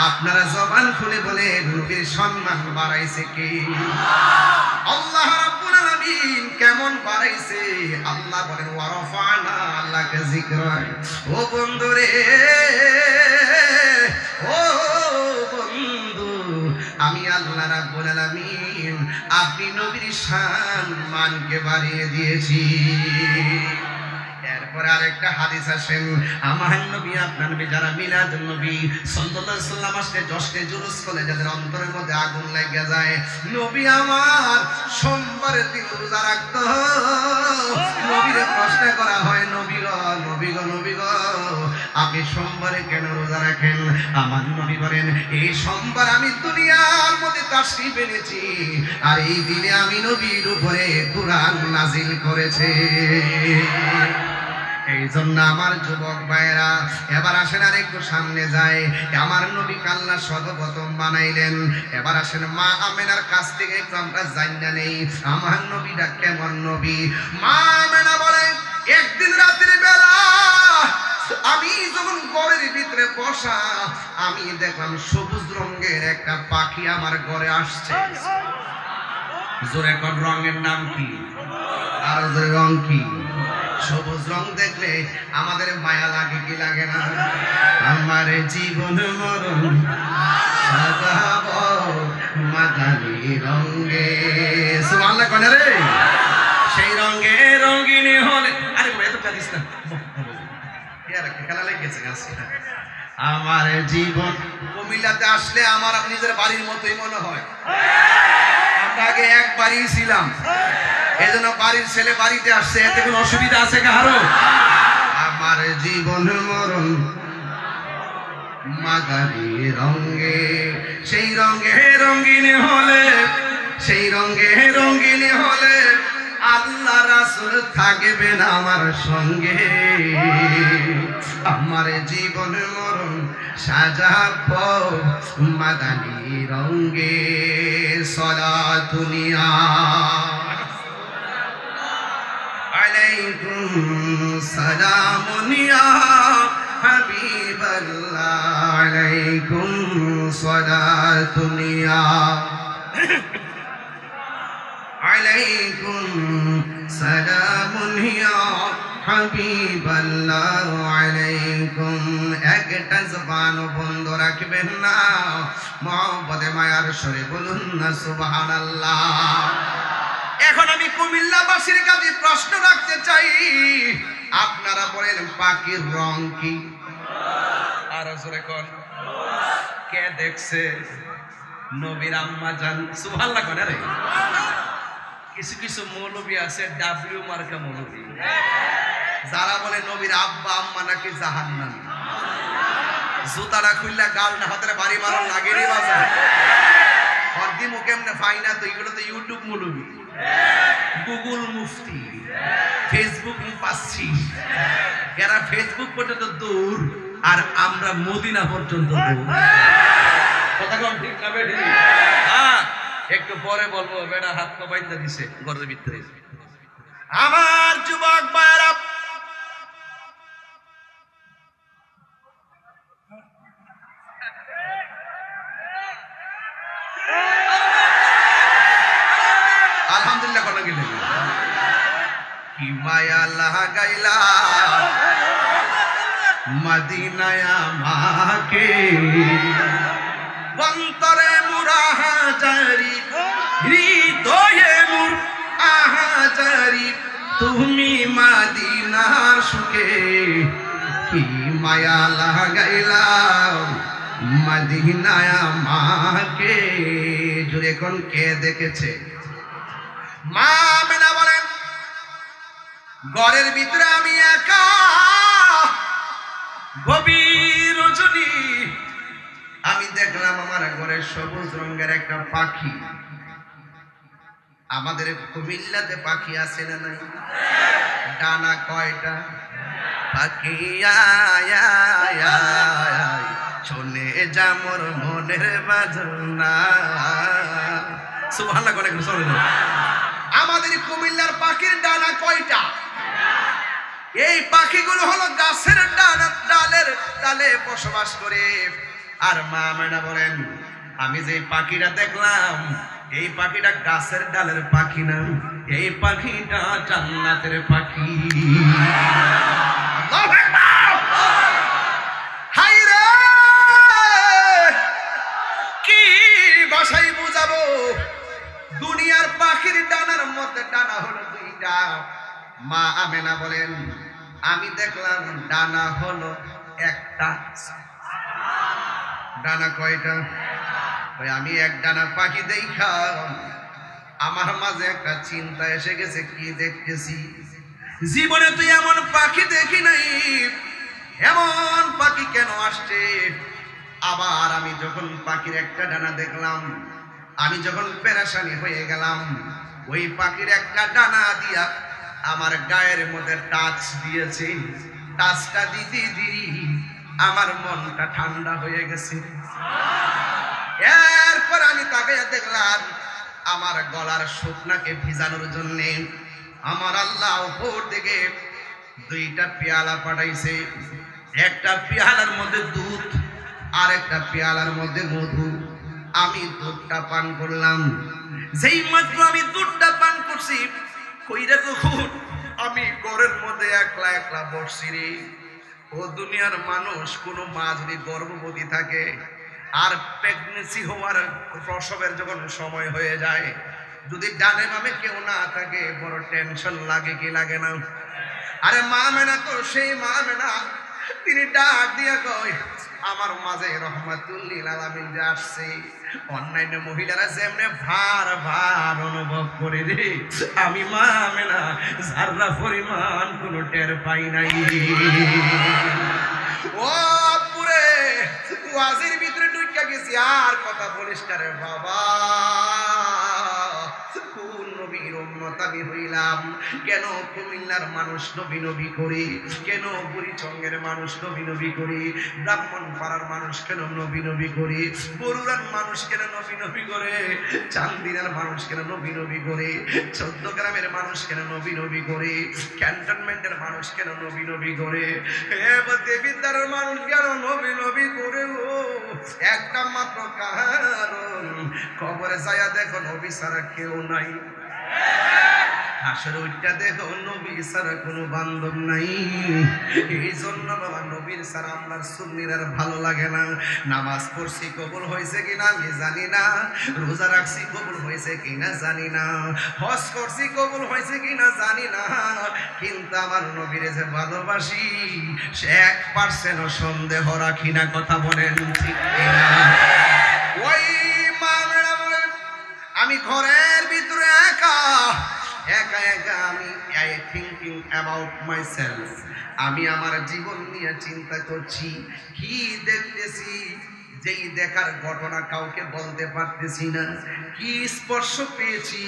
আপনারা জবান খুলে বলে নবীর সম্মান বাড়াইছে কি? আল্লাহ রাব্বুল আলামিন কেমন বাড়াইছে? আল্লাহ বলেন, ওয়ারাফানা লাকা যিকরাক। ও বন্ধুরে, ও বন্ধু, আমি আল্লাহ রাব্বুল আলামিন আপনি নবীর শান মানকে বাড়িয়ে দিয়েছি। এরপর আরেকটা হাদিস আসেন, আমার নবী আপনার নবী যারা মিলাদুন নবী সাল্লাল্লাহু আলাইহি ওয়াসাল্লাম আসলে জশ্নে জুলুস করে যাদের অন্তরের মধ্যে আগুন লেগে যায়, নবী আমার সোমবারের দিন রোজা রাখতো। নবীরে প্রশ্ন করা হয়, নবী গো নবী গো নবী গো আপনি সোমবারে কেন রোজা রাখেন? আমার নবী বলেন, এই সোমবার আমি দুনিয়ার মধ্যে তাশরীফ এনেছি আর এই দিনে আমি নবীর উপরে কুরআন নাজিল করেছে। এই জন্য আমার যুবক ভাইরা এবার আসেন আর একটু সামনে যায়। আমার নবী আল্লাহ সর্বপ্রথম বানাইলেন। এবার আসেন মা আমেনার কাছ থেকে একটু আমরা জানিয়ে নেই আমার নবীটা কেমন নবী। মা আমেনা বলেন, একদিন রাতের বেলা আমি যখন ঘরের ভিতরে বসা, আমি দেখলাম সবুজ রঙের একটা পাখি আমার ঘরে আসছে। জোরে কোন রঙের নাম কি? আর জোরে রং কি? সবুজ রং দেখলে আমাদের মায়া লাগে কি লাগে না? আমার জীবন মরণ সাজাবো মাদানি রঙে। সুবহানাল্লাহ কোন রে? সেই রঙে রঙিনী হলে আরে এত কাঁদিস না, খেলা লেগেছে গাছে। আমার জীবন কুমিল্লাতে আসলে আমার নিজের বাড়ির মতোই মনে হয়। আমরা আগে একবারই ছিলাম, এই জন্য বাড়ির ছেলে বাড়িতে আসছে, এতে কোনো অসুবিধা আছে কারো? আমার জীবন মরণ মাদারি রঙে, সেই রঙে রঙিনী হলে, সেই রঙে রঙিনী হলে আল্লাহ রাসূল থাকবেন আমার সঙ্গে। আমার জীবন মরণ সাজাবো মাদানি রঙে। সালাতুনিয়া আলাইকুম সালামুনিয়া হাবিবাল্লাহ আলাইকুম সালাতুনিয়া আলাইকুম সালামুনিয়া হাবিবাল্লাহ আলাইকুম। একটা জবান বন্ধ রাখবেন না, মহব্বতে মায়ার সরে বলুন না সুবহানাল্লাহ। এখন আমি কুমিল্লাবাসীর কাছে প্রশ্ন রাখতে চাই, আপনারা বলেন পাখির রং কি? আর জোরে কোন কে দেখছে? নবীর আম্মা জান। সুবহানাল্লাহ কোন রে? কিছু কিছু মৌলবী আছে ডাব্লিউ মার্কা মৌলবী, যারা বলে নবীর আব্বা আম্মা নাকি জাহান্নামী। জুতাটা খুললা গাল না হাতের বাড়ি মারণ লাগে রে বাজার। হরদি মুকেম না ফাইনা, তো এগুলো তো ইউটিউব মৌলবী, গুগল মুফতি, ফেসবুক মুফাসসি। এরা ফেসবুক পর্যন্ত দূর আর আমরা মদিনা পর্যন্ত দূর। কথা কম ঠিক না বেঠি? হ্যাঁ, একটু পরে বলবো। বেটা হাত পা বাইন্ধা দিছে ঘরের ভিতরে। আমার যুবক ভাইরা, আলহামদুলিল্লাহ কোন গেলে কি মায়া লাগাইলা মদিনায় আমাকে, অন্তরে মুরা হাজারি হৃদয়ে মুর আহাজারি, তুমি মদিনার সুখে কি মায়া লাগাইলা মদিনায় আমাকে। জুড়ে কোন কে দেখেছে? মা আমেনা বলেন, ঘরের ভিতরে আমি একা, গভীর রজনী, আমি দেখলাম আমার ঘরে সবুজ রঙের একটা পাখি। আমাদের কুমিল্লাতে পাখি আছে না নাই? ডানা কয়টা? পাখি শোনে যামর মনের বাজনা। সুবহানাল্লাহ করে শুনে না। আমাদের কুমিল্লার পাখির ডানা কয়টা? এই পাখিগুলো হলো গাছের ডালের ডালে বসবাস করে। আর মা আমেনা বলেন, আমি যে পাখিটা দেখলাম, এই পাখিটা গাছের ডালের পাখি না, এই পাখিটা জান্নাতের পাখি। আল্লাহু আকবার। হায় রে, কি ভাষায় টাকা। মা আমেনা বলেন আমি দেখলাম ডানা হলো একটা। ডানা কয়টা? আমি এক ডানা পাখি দেখা আমার মাঝে একটা চিন্তা এসে গেছে, কি দেখতেছি, জীবনে তুই এমন পাখি দেখি নাই, এমন পাখি কেন আসছে? আবার আমি যখন পাখির একটা ডানা দেখলাম, আমি যখন পেরেশানি হয়ে গেলাম, ওই পাখির একটা ডানা দিয়া আমার গায়ের মধ্যে টাচ দিয়েছে। টাচটা দিদি দিদি আমার মনটা ঠান্ডা হয়ে গেছে। এরপর আমি তাকে দেখলাম আমার গলার শুকনাকে ভিজানোর জন্য আমার আল্লাহ উপর থেকে দুইটা পেয়ালা পাঠাইছে। একটা পেয়ালার মধ্যে দুধ আর একটা পেয়ালার মধ্যে মধু। আমি দুধটা পান করলাম। যেই মাত্র আমি দুধটা পান করছি, কইরা তখন আমি ঘরের মধ্যে একলা একলা বসছি রে। ও দুনিয়ার মানুষ, কোনো মা যদি গর্ভবতী থাকে আর প্রেগনেন্সি হওয়ার প্রসবের যখন সময় হয়ে যায়, যদি ডানে বামে কেউ না থাকে বড় টেনশন লাগে কি লাগে না? আরে মা মেনা তো সেই মা মেনা, তিনি ডাক দিয়া কয় আমার মাঝে রহমাতুল লিল আলামিন যে আসছে, অন্যান্য মহিলারা যেমনে ভার ভার অনুভব করে রে, আমি মা মেনা যারা পরিমাণ কোনো টের পাই নাই। ও পুরে ওয়াজের ভিতরে ঢুকে গেছি, আর কথা বলিস না রে বাবা। কোন নবীর উম্মত আমি হইলাম? কেন কুমিল্লার মানুষ নবী নবী করে? কেন বুড়িচঙ্গের মানুষ নবী নবী করে? ব্রাহ্মণ পাড়ার মানুষ কেন নবী নবী করে? বরুড়ার মানুষ কেন নবী নবী করে? চান্দিনার মানুষ কেন নবী নবী করে? 14 গ্রামের মানুষ কেন নবী নবী করে? ক্যান্টনমেন্টের মানুষ কেন নবী নবী করে? দেবিদ্বারের মানুষ কেন নবী নবী করে? ও একটা মাত্র কারণ, কবরে যায়া দেখো নবী ছাড়া কেউ নাই। আসলে ওইটা দেখো নবী ছাড়া কোনো বান্ধব নাই। এই জন্য বাবা নবীর ছাড়া আমার সুন্নির আর ভালো লাগে না। নামাজ পড়ছি কবুল হয়েছে কিনা আমি জানি না, রোজা রাখছি কবুল হয়েছে কিনা জানি না, হজ করছি কবুল হয়েছে কিনা জানি না, কিন্তু আমার নবীর যে ভালোবাসি সে 1% সন্দেহ রাখি না। কথা বলেন ঠিক কিনা? ওই মা মেরা বলে আমি ঘরের ভিতরে একা একা একা আমি থিঙ্কিং অ্যাবাউট মাইসেলফ। আমি আমার জীবন নিয়ে চিন্তা করছি, কি দেখতেছি, যেই দেখার ঘটনা কাউকে বলতে পারতেছি না। কি স্পর্শ পেয়েছি,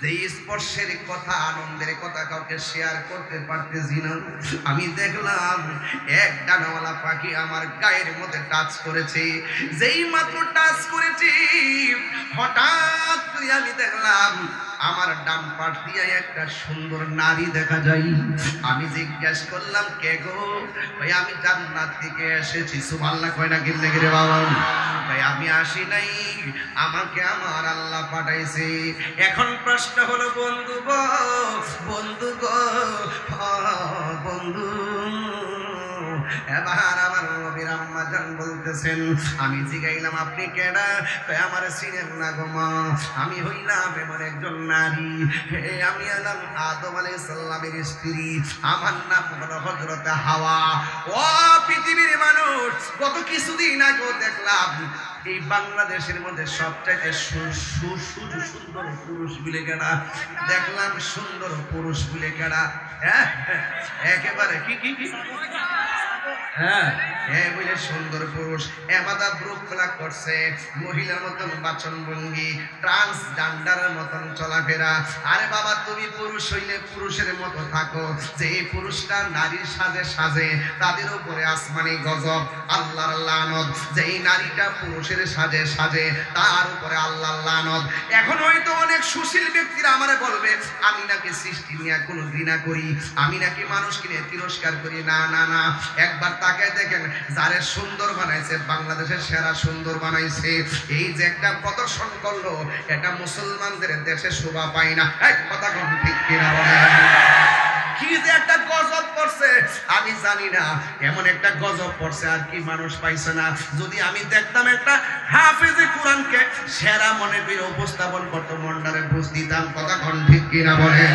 যেই স্পর্শের কথা, আনন্দের কথা কাউকে শেয়ার করতে পারতেছি না। আমি দেখলাম এক ডানাওয়ালা পাখি আমার গায়ের মধ্যে টাচ করেছে। যেই মাত্র টাচ করেছি, হঠাৎ করে আমি দেখলাম আমার ডান পাশ দিয়ে একটা সুন্দর নারী দেখা যায়। আমি জিজ্ঞাসা করলাম কে গো? ভাই আমি জান্নাত থেকে এসেছি। সুবহানাল্লাহ কয় না গিল্লে গিরে বাবা? ভাই আমি আসি নাই, আমাকে আমার আল্লাহ পাঠাইছে। এখন প্রশ্ন হলো বন্ধু গো, বন্ধু গো, বন্ধু, এবার আমার নবীর আম্মা জান বলতেছেন, আমি জিগাইলাম আপনি কেডা? আমার চিনেন না গো মা, আমি হইলাম এমন একজন নারী, আমি হলাম আদম আলাইহিস সালামের স্ত্রী, আমার নাম হলো হযরত হাওয়া। ও পৃথিবীর মানুষ, গত কিছুদিন আগে দেখলাম এই বাংলাদেশের মধ্যে সবচাইতে সুন্দর পুরুষ বলে কেডা? দেখলাম সুন্দর পুরুষ বলে কেডা? হ্যাঁ একেবারে কি কি কি হ্যাঁ বলে সুন্দর পুরুষ, এমাদা ব্রুকলা করছে, মহিলার মতন বাচন ভঙ্গি, ট্রান্সজেন্ডারের মতন চলাফেরা। আরে বাবা তুমি পুরুষ হইলে পুরুষের মতো থাকো, যে পুরুষটা নারীর সাজে সাজে তাদের উপরে আসমানি গজব, আল্লাহর লানত। যেই নারীটা পুরুষের সাজে সাজে তার উপরে আল্লাহর লানত। এখন হয়তো অনেক সুশীল ব্যক্তিরা আমারে বলবে আমি নাকি সৃষ্টি নিয়ে কোনো ঘৃণা করি, আমি নাকি মানুষকে নিয়ে তিরস্কার করি। না না না, একবার তাকে দেখেন, যারে সুন্দর বানাইছে, বাংলাদেশের সেরা সুন্দর বানাইছে, এই যে একটা প্রদর্শন করলো, এটা মুসলমানদের দেশে শোভা পায় না। এক কথা কোন ঠিক কিনা বলেন? কি যে একটা গজব পড়ছে আমি জানি না, এমন একটা গজব পড়ছে আর কি মানুষ পাইছে না। যদি আমি দেখতাম একটা হাফেজে কোরআন জীবনকে সেরা মনে করে উপস্থাপন করতো, মনটারে বুঝ দিতাম। কথা কোন ঠিক কিনা বলেন?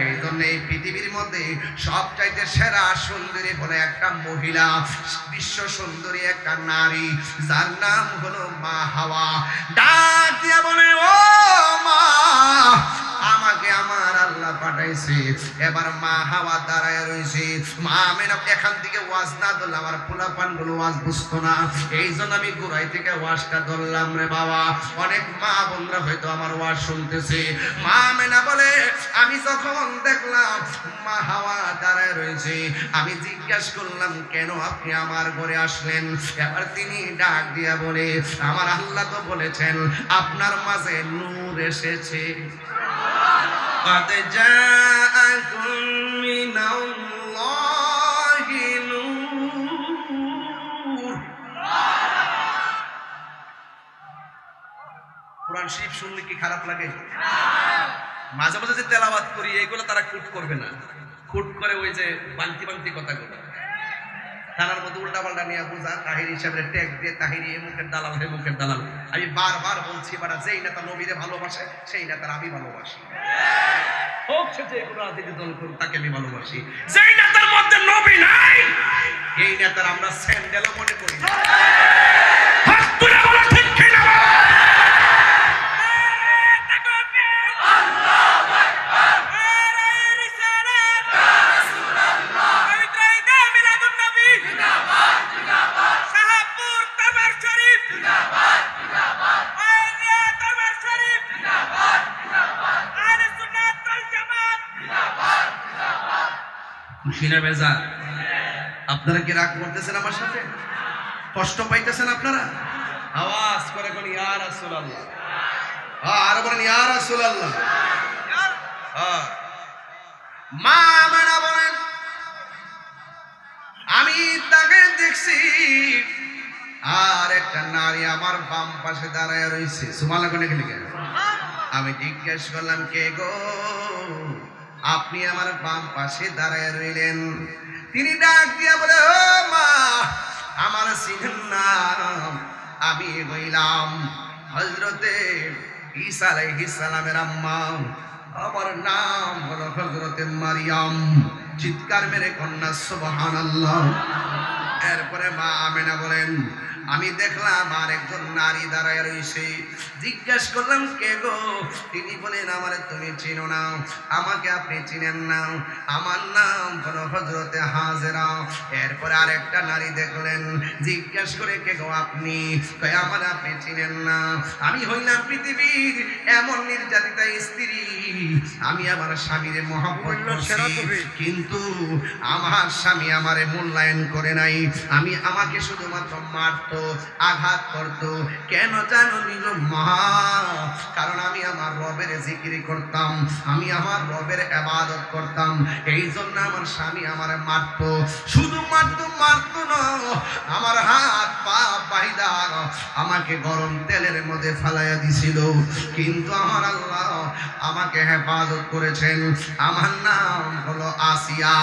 এই জন্য এই পৃথিবীর মধ্যে সবচাইতে সেরা সুন্দরী হলো একটা মহিলা, বিশ্ব সুন্দরী একটা নারী, যার নাম হলো মা হাওয়া। ডাক দিয়া বলে, ও মা, আমাকে আমার আল্লাহ পাঠাইছে। এবার মা হাওয়া দাঁড়ায় রয়েছে। মা আমেনা এখান থেকে ওয়াজ না ধরলে আমার পোলাপান গুলো ওয়াজ বুঝতো না, এই জন্য আমি গোড়াই থেকে ওয়াজটা ধরলাম রে বাবা। অনেক মা বোনরা হয়তো আমার ওয়াজ শুনতেছে। মা আমেনা বলে, আমি যখন দেখলাম মা হাওয়া দাঁড়ায় রয়েছে, আমি জিজ্ঞাসা করলাম, কেন আপনি আমার ঘরে আসলেন? এবার তিনি ডাক দিয়া বলে, আমার আল্লাহ তো বলেছেন আপনার মাঝে নূর এসেছে। قد جاءكم من الله نور। কোরআন শরীফ শুনলে কি খারাপ লাগে? মাঝে মাঝে যে তেলাওয়াত করি এইগুলো তারা খুট করবে না, খুট করে ওই যে বান্তি বান্তি কথাগুলো থানার মধ্যে উল্টা পাল্টা নিয়ে বুঝা তাহির হিসাবে ট্যাগ দিয়ে তাহিরি এ মুখের দালাল হে মুখের দালাল। আমি বারবার বলছি, বারা যেই নেতা নবীরে ভালোবাসে সেই নেতার আমি ভালোবাসি, হোক সে যে কোনো রাজনীতি দল করুক তাকে আমি ভালোবাসি। যেই নেতার মধ্যে নবী নাই এই নেতার আমরা স্যান্ডেলও মনে করি না। হাত তুলে বলো ঠিক কিনা? খুশিনা বেজা? আপনারা কি রাগ করতেছেন আমার সাথে? কষ্ট পাইতেছেন আপনারা? আওয়াজ করে কোন ইয়া রাসূলুল্লাহ, আর বলেন ইয়া রাসূলুল্লাহ। মা আমেনা বলেন, আমি তাকে দেখছি আর একটা নারী আমার বাম পাশে দাঁড়ায় রয়েছে। সুবহানাল্লাহ কোন কি? আমি জিজ্ঞেস করলাম, কে গো? আপনি আমার বাম পাশে দাঁড়ায় রইলেন। তিনি ডাক দিয়া বলে, ও মা, আমার চিনেন না? আমি হইলাম হযরতে ঈসা আলাইহিস সালামের আম্মা, আমার নাম হলো হযরতে মারিয়াম। চিৎকার মেরে কন্যা সুবহানাল্লাহ। এরপরে মা আমেনা বলেন, আমি দেখলাম আর একজন নারী দাঁড়ায় রয়েছে। জিজ্ঞেস করলাম, কে গো? তিনি বলেন, আমারে তুমি চিনো না, আমাকে আপনি চিনেন না, আমার নাম হলো হযরতে হাজেরা। এরপরে আরেকটা নারী দেখলেন, জিজ্ঞেস করে, কে গো আপনি? কয়, আমার আপনি চিনেন না, আমি হইলাম পৃথিবীর এমন নির্যাতিতা স্ত্রী, আমি আমার স্বামীরে মহব্বত করছি, কিন্তু আমার স্বামী আমারে মূল্যায়ন করে নাই। আমি আমাকে শুধুমাত্র মারত, আঘাত করত। কেন জানো নিজ মা? কারণ আমি আমার রবের জিকির করতাম, আমি আমার রবের ইবাদত করতাম, এই জন্য আমার স্বামী আমারে মারত। শুধু মারত না, আমার হাত পা বাইদা আমাকে গরম তেলের মধ্যে ফালাইয়া দিছিল। কিন্তু আমার আল্লাহ আমাকে হেফাজত করেছেন। আমার নাম হলো আসিয়া।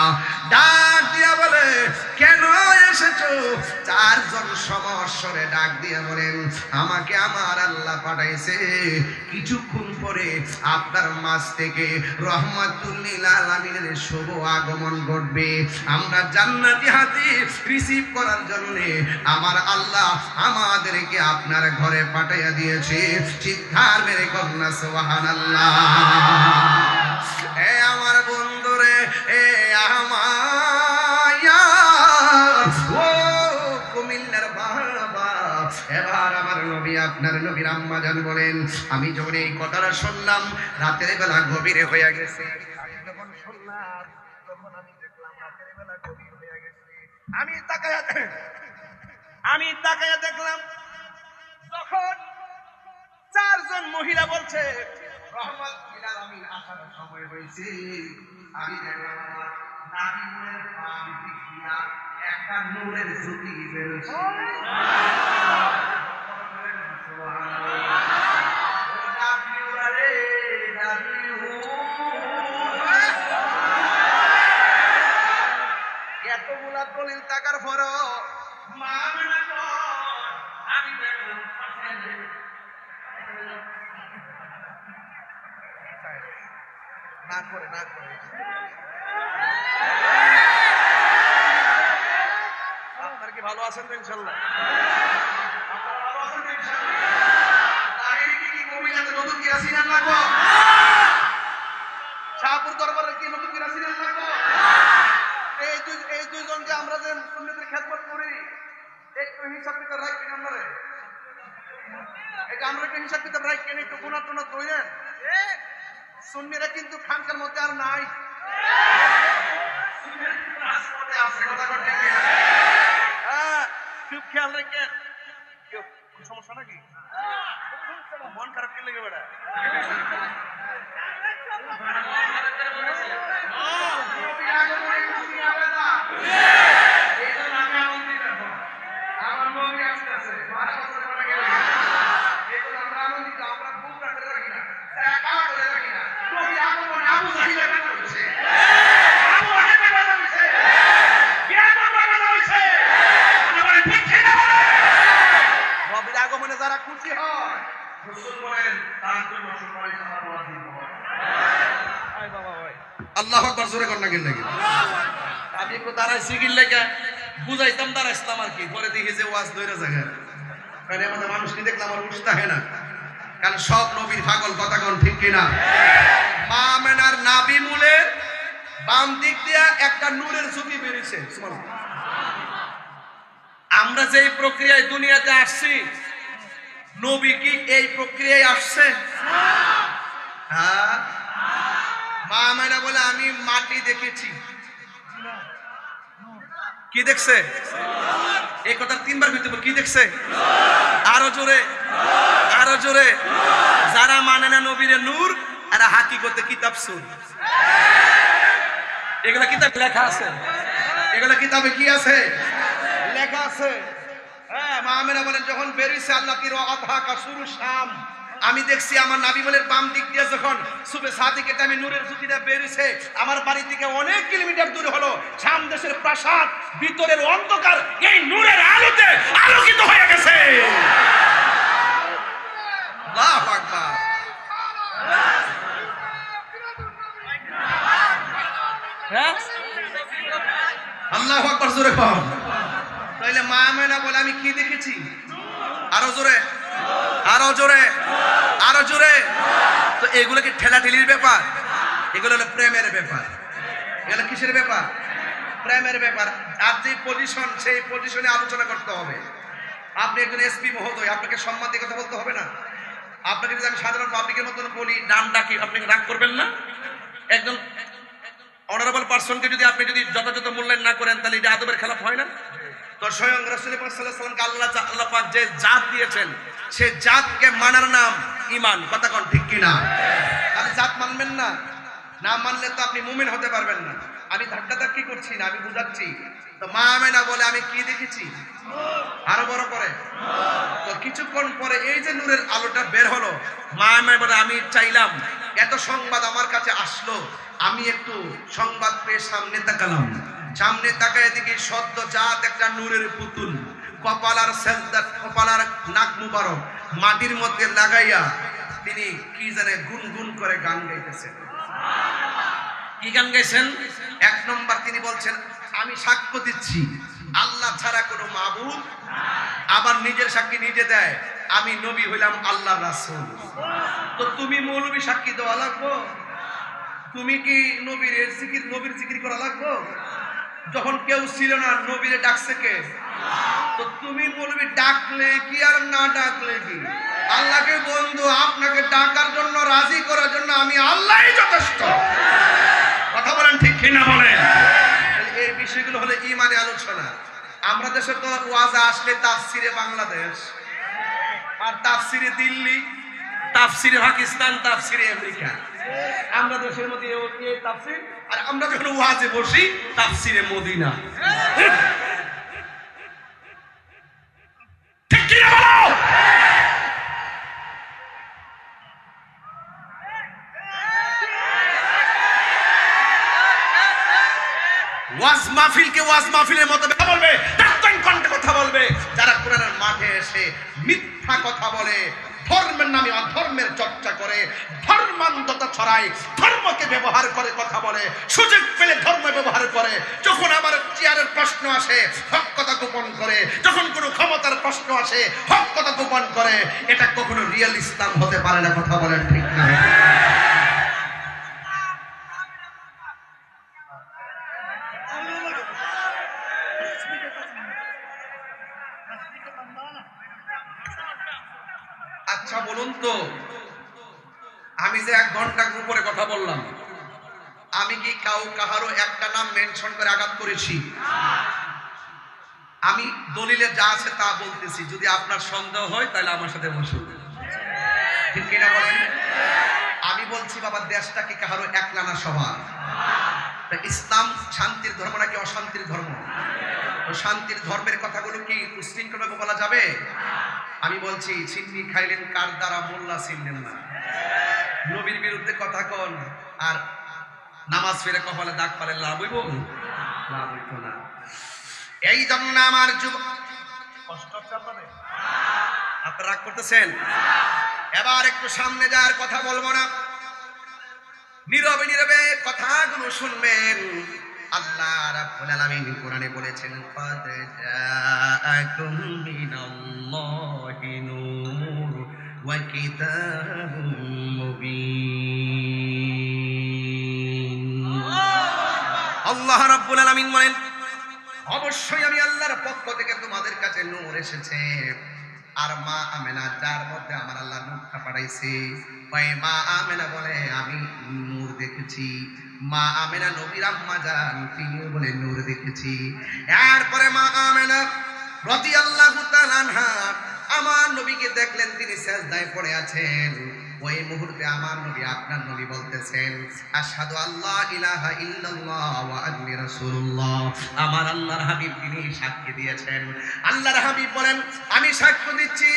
ডাক দিয়া বলে, কেন এসেছো? চারজন সমস্বরে ডাক দিয়া বলেন, আমাকে আমার আল্লাহ পাঠাইছে, কিছুক্ষণ পরে আপনার মাঝ থেকে রহমাতুল লিল আলামিনের শুভ আগমন ঘটবে। আমরা জান্নাতি হাতি রিসিভ করার জন্য আমার আল্লাহ আমাদেরকে আপনার ঘরে পাঠাইয়া দিয়েছে। চিৎকার মেরে কন্যা সুবহানাল্লাহ। এ আমার বন্ধুরে, এ এবার আমার নবী, আপনার নবীর আম্মা জান বলেন, আমি যখন এই কথাটা শুনলাম, রাতের বেলা গভীরে হয়ে গেছে। আমি যখন শুনলাম, তখন আমি দেখলাম রাতের বেলা গভীর হয়ে গেছে। আমি তাকায়া দেখলাম, যখন চারজন মহিলা বলছে রহমাতুল আলামিন আসার সময় হয়েছে, আমি দেখলাম আমার নাবিনের পাশ দিয়া একটা নূরের জ্যোতি বেরোচ্ছে। এতগুলা দলিল টাকার পরও আমি দেখলাম না করে আপনার কি ভালো আছেন তো ইনশাল্লাহ? নতুন কেরাসিন লাগবো? শাহপুর দরবারে কি নতুন কেরাসিন লাগবো? এই দুইজন যে আমরা যে সুন্নতের খেদমত করি, একটু হিসাব কিতাব রাখবেন আপনারা। এটা আমরা একটু হিসাব কিতাব রাখবেন, একটু গুণা টুনা ধরেন। সুন্নিরা কিন্তু খানকার মধ্যে আর নাই। হ্যাঁ, খুব খেয়াল রাখেন। সমস্যা নাকি? মন খারাপ কি লেগে বেড়া? যারা খুশি হয় আল্লাহ আকবার জোরে কর না কেন নাকি? আমি একটু দাঁড়াইছি কি লেগে বুঝাইতাম, দাঁড়াইছিলাম আর কি। পরে দেখি যে ওয়াজ ধরে জায়গা, কারণ আমাদের মানুষকে দেখলাম আমার উঠতে হয় না, কারণ সব নবীর পাগল। কথা কোন ঠিক কিনা? মা আমেনার নাভি মূলে বাম দিক দিয়া একটা নূরের জ্যোতি বেরিয়েছে। আমরা যে প্রক্রিয়ায় দুনিয়াতে আসছি, নবী কি এই প্রক্রিয়ায় আসছে? হ্যাঁ, মা আমেনা বলে আমি মাটি দেখেছি। কি দেখছে? এই কথা তিনবার বলতে কি দেখছে? আরো জোরে, আরো জোরে। যারা মানে না নবীরে নূর, এরা হাকিকতে কিতাব সুর। এগুলা কিতাব লেখা আছে, এগুলা কিতাবে কি আছে? লেখা আছে। হ্যাঁ, মা আমেনা বলেন যখন বেরিয়েছে আল্লাহ কি রাআতহা কাসুরু শাম, আমি দেখছি আমার নাবি বলের বাম দিক দিয়ে যখন সুবে সাদিকে আমি নূরের জ্যোতিটা বেরিয়েছে, আমার বাড়ি থেকে অনেক কিলোমিটার দূরে হলো শাম দেশের প্রাসাদ ভিতরের অন্ধকার এই নূরের আলোতে আলোকিত হয়ে গেছে। আল্লাহু আকবার। হ্যাঁ, আল্লাহু আকবার জোরে কর। তাইলে মা আমেনা বলে আমি কি দেখেছি? আরো জোরে, আরো জোরে, আরো জোরে। তো এগুলো কি ঠেলাঠেলির ব্যাপার? এগুলো হলো প্রেমের ব্যাপার। এগুলো কিসের ব্যাপার? প্রেমের ব্যাপার। আর যে পজিশন, সেই পজিশনে আলোচনা করতে হবে। আপনি একজন এসপি মহোদয়, আপনাকে সম্মান দিয়ে কথা বলতে হবে না? আপনাকে যদি আমি সাধারণ পাবলিকের মতন বলি, নাম ডাকি, আপনি রাগ করবেন না? একজন অনারেবল পার্সনকে যদি আপনি যদি যথাযথ মূল্যায়ন না করেন, তাহলে এটা আদবের খেলাফ হয় না? তো স্বয়ং রাসূল পাক সাল্লাল্লাহু আলাইহি ওয়াসাল্লামকে আল্লাহ পাক যে জাত দিয়েছেন, সে জাতকে মানার নাম ঈমান। কথা কোন ঠিক কিনা? আপনি জাত মানবেন না, না মানলে তো আপনি মুমিন হতে পারবেন না। আমি ধাক্কাধাক্কি করছি না, আমি বুঝাচ্ছি। তো মা আমেনা বলে আমি কি দেখেছি? আরো বড় করে। তো কিছুক্ষণ পরে এই যে নূরের আলোটা বের হলো, মা আমেনা বলে আমি চাইলাম, এত সংবাদ আমার কাছে আসলো, আমি একটু সংবাদ পেয়ে সামনে তাকালাম। সামনে তাকায় দেখি সদ্য জাত একটা নূরের পুতুল, কপালার সেজদা, কপালার নাক মুবারক মাটির মধ্যে লাগাইয়া তিনি কি জানে গুনগুন করে গান গাইতেছেন। কি গান গাইছেন? এক নম্বর তিনি বলছেন আমি সাক্ষ্য দিচ্ছি আল্লাহ ছাড়া কোনো মাবুদ, আবার নিজের সাক্ষী নিজে দেয় আমি নবী হইলাম আল্লাহর রাসূল। তো তুমি মৌলবী সাক্ষী দেওয়া লাগবো? তুমি কি নবীর জিকির করা লাগবো? যখন কেউ ছিল না, নবীরে ডাকছে কে? তো তুমি বলবি ডাকলে কি আর না ডাকলে কি? আল্লাহকে বন্ধু, আপনাকে ডাকার জন্য, রাজি করার জন্য আমি আল্লাহই যথেষ্ট। কথা বলেন ঠিক কিনা বলেন? এই বিষয়গুলো হলো ঈমানে আলোচনা। আমরা দেশে তো ওয়াজ আসলে তাফসিরে বাংলাদেশ, আর তাফসিরে দিল্লি, তাফসিরে পাকিস্তান, তাফসিরে আমেরিকা। আমরা দেশের মধ্যে এই তাফসির, আর আমরা যখন ওয়াজে বসি তাফসিরে মদিনা। ঠিক কি না বলো? ওয়াজ মাহফিলকে ওয়াজ মাহফিলের মতো কথা বলবে, ডাক্তার কণ্ঠে কথা বলবে। যারা কোরআনের মাঠে এসে মিথ্যা কথা বলে, ধর্মের ধর্মের নামে অধর্মের চর্চা করে, ধর্মান্ধতা ছড়ায়, ধর্মকে ব্যবহার করে কথা বলে, সুযোগ পেলে ধর্ম ব্যবহার করে। যখন আমার চেয়ারের প্রশ্ন আসে হক কথা গোপন করে, যখন কোনো ক্ষমতার প্রশ্ন আসে হক কথা গোপন করে। এটা কখনো রিয়েল ইসলাম হতে পারে না। কথা বলেন ঠিক না? আচ্ছা বলুন তো, আমি যে 1 ঘন্টা উপরে কথা বললাম, আমি কি কাহারও একটা নাম মেনশন করে আঘাত করেছি? আমি দলিলে যা আছে তা বলতেছি। যদি আপনার সন্দেহ হয় তাহলে আমার সাথে বসুন, ঠিক কিনা বলেন? আমি বলছি বাবা, দেশটা কি কাহারও একলা না সবার? ইসলাম শান্তির ধর্ম নাকি অশান্তির ধর্ম? শান্তির ধর্মের কথাগুলো কি উশৃঙ্খলভাবে বলা যাবে? আমি বলছি, চিন্নি খাইলেন কার দ্বারা, মোল্লা চিনলেন না। নবীর বিরুদ্ধে কথা কন আর নামাজ ফিরে কপালে দাগ পালে লাভ হইব? লাভ হইত না। এই জন্য আমার যুবক, কষ্ট হচ্ছে আপনাদের? আপনারা রাগ করতেছেন? এবার একটু সামনে যাওয়ার কথা বলবো না, নীরবে নীরবে কথাগুলো শুনবেন। আল্লাহ রাব্বুল আলামিন কোরআনে বলেছেন, ফাদ জাআকুম মিনাল্লাহি নূর ওয়া কিতাবুম মুবিন। আল্লাহ রাব্বুল আলামিন বলেন, অবশ্যই আমি আল্লাহর পক্ষ থেকে তোমাদের কাছে নূর এসেছে। আর মা আমেনা, যার মধ্যে আমার আল্লাহ নূরটা পাঠাইছে, ওই মা আমেনা বলে আমি নূর দেখেছি। মা আমেনা নবীর আম্মা জান, তিনিও বলে নূর দেখেছি। এরপরে মা আমেনা রাদিয়াল্লাহু তাআলা আনহা আমার নবীকে দেখলেন, তিনি সিজদায় পড়ে আছেন। ওই মুহূর্তে আমার নবী, আপনার নবী বলতেছেন, আশহাদু আল্লা ইলাহা ইল্লাল্লাহ ওয়া আন্নী রাসূলুল্লাহ। আমার আল্লাহর হাবিব তিনি সাক্ষী দিয়েছেন। আল্লাহর হাবিব বলেন, আমি সাক্ষ্য দিচ্ছি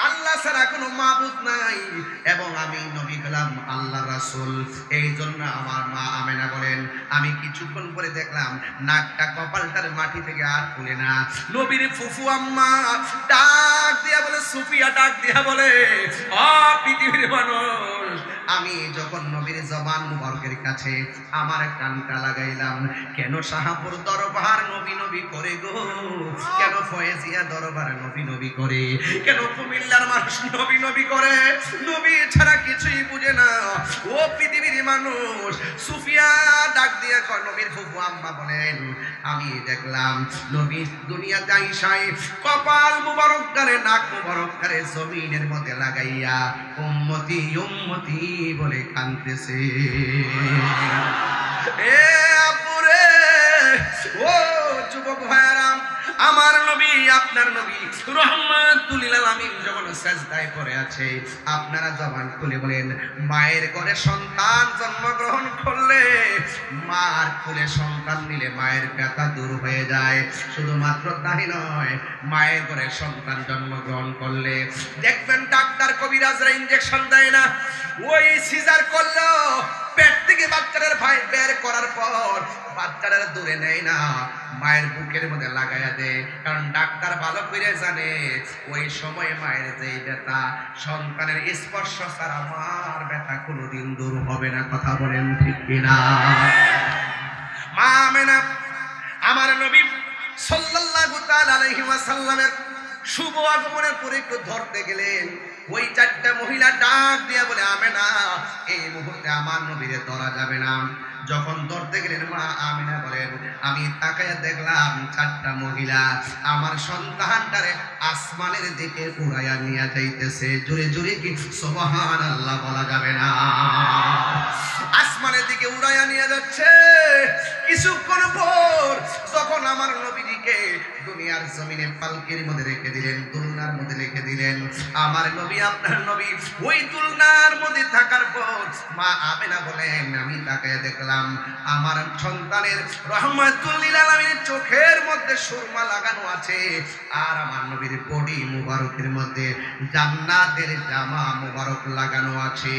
আল্লাহ ছাড়া কোনো মাবুদ নাই এবং আমি নবী হলাম আল্লাহর রাসূল। এই জন্য আমার মা আমেনা বলেন, আমি কিছুক্ষণ পরে দেখলাম নাকটা কপালটার মাটি থেকে আর খুলে না। নবীর ফুফু আম্মা ডাক দিয়া বলে, সুফিয়া ডাক দিয়া বলে, ও পৃথিবীর মানুষ, আমি যখন নবীর জবান মুবারকের কাছে আমার কানটা লাগাইলাম, কেন শাহপুর দরবার নবী নবী করে গো, কেন ফয়েজিয়া দরবার নবী নবী করে, কেন কুমিল্লার মানুষ নবী নবী করে, নবী ছাড়া কিছুই বুঝে না। ও পৃথিবীর মানুষ, সুফিয়া ডাক দিয়া কয়, নবীর ফুফু আম্মা বলেন, আমি দেখলাম নবী দুনিয়াতে আইসাই কপাল মুবারক করে, নাক মুবারক করে জমিনের মধ্যে লাগাইয়া উম্মতি উম্মতি বলে কাঁদতেছে। এ আপুরে, ও যুবক ভাইরা, আমার নবী, আপনার নবী রাহমাতুল লিল আলামিন যখন সিজদায় পড়ে আছে, আপনারা জবান খুলে বলেন, মায়ের ঘরে সন্তান জন্মগ্রহণ করলে, মার কোলে সন্তান নিলে মায়ের ব্যথা দূর হয়ে যায়। শুধুমাত্র তাই নয়, মায়ের ঘরে সন্তান জন্মগ্রহণ করলে দেখবেন ডাক্তার কবিরাজরা ইনজেকশন দেয় না, ওই সিজার করলো পেট থেকে বাচ্চাদের বের করার পর বাচ্চারা দূরে নেয় না, মায়ের বুকের মধ্যে লাগাইয়া দেয়। কারণ ডাক্তার ভালো করে জানে ওই সময় মায়ের যে ব্যথা, সন্তানের স্পর্শ ছাড়া মার ব্যথা কোনোদিন দূর হবে না। কথা বলেন ঠিক কিনা? মা আমেনা আমার নবী সাল্লাল্লাহু তাআলা আলাইহি ওয়াসাল্লামের শুভ আগমনের পরে একটু ধরতে গেলেন, ওই 4টা মহিলা ডাক দিয়া বলে, আমেনা, এই মুহূর্তে আমার নবীরে ধরা যাবে না। যখন ধরতে গেলেন, মা আমিনা বলেন, আমি তাকায় দেখলাম 4টা মহিলা আমার সন্তানটারে আসমানের দিকে উড়াইয়া নিয়ে যাইতেছে। জোরে জোরে কি সুবহানাল্লাহ বলা যাবে না? আসমানের দিকে উড়াইয়া নিয়ে যাচ্ছে। কিছুক্ষণ পর যখন আমার নবীজিকে দুনিয়ার জমিনে পালকির মধ্যে রেখে দিলেন, দুলনার মধ্যে রেখে দিলেন, আমার নবী, আপনার নবী ওই দুলনার মধ্যে থাকার পর মা আমেনা বলেন, আমি তাকায় দেখলাম আমার সন্তানের রাহমাতুল লিল আলামিনের চোখের মধ্যে সুরমা লাগানো আছে, আর আমার নবীর বডি মুবারকের মধ্যে জান্নাতের জামা মুবারক লাগানো আছে।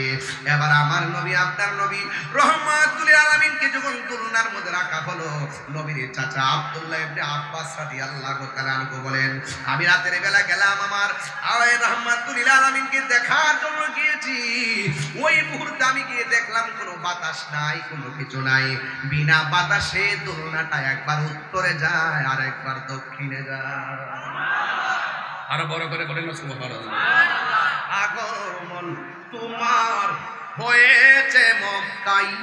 এবার আমার নবী, আপনার নবী রাহমাতুল লিল আলামিনকে যখন দুলনার মধ্যে রাখা হলো, নবীর চাচা আব্দুল্লাহ ইবনে আব্বাস রাদিয়াল্লাহু তাআলা আনহু বলেন, আমি রাতের বেলা গেলাম আমার আয় রাহমাতুল লিল আলামিনকে দেখার জন্য গিয়েছি। ওই মুহূর্তে আমি গিয়ে দেখলাম কোনো বাতাস নাই, কোনো কিছু নাই। বিনা বাতাসে দোলনাটা একবার উত্তরে যায় আর একবার দক্ষিণে যায়। আরো বড় করে বলেন না সুবহানাল্লাহ। আগমন তোমার হয়েছে মক্কায়,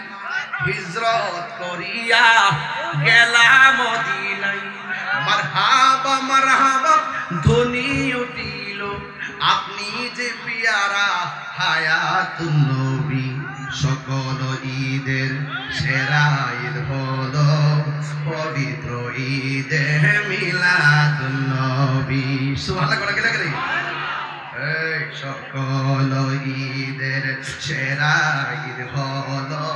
হিজরত করিয়া গেলাম মদিনায়। মারহাবা মারহাবা ধ্বনি উঠিল, আপনি যে পিয়ারা হায়াতুন নবী। সকল ঈদের সেরা ঈদ হলো পবিত্র ঈদে মিলাদুন নবী। সুবহানাল্লাহ করে গেলে গেলে এই সকল ঈদের সেরা ঈদ হলো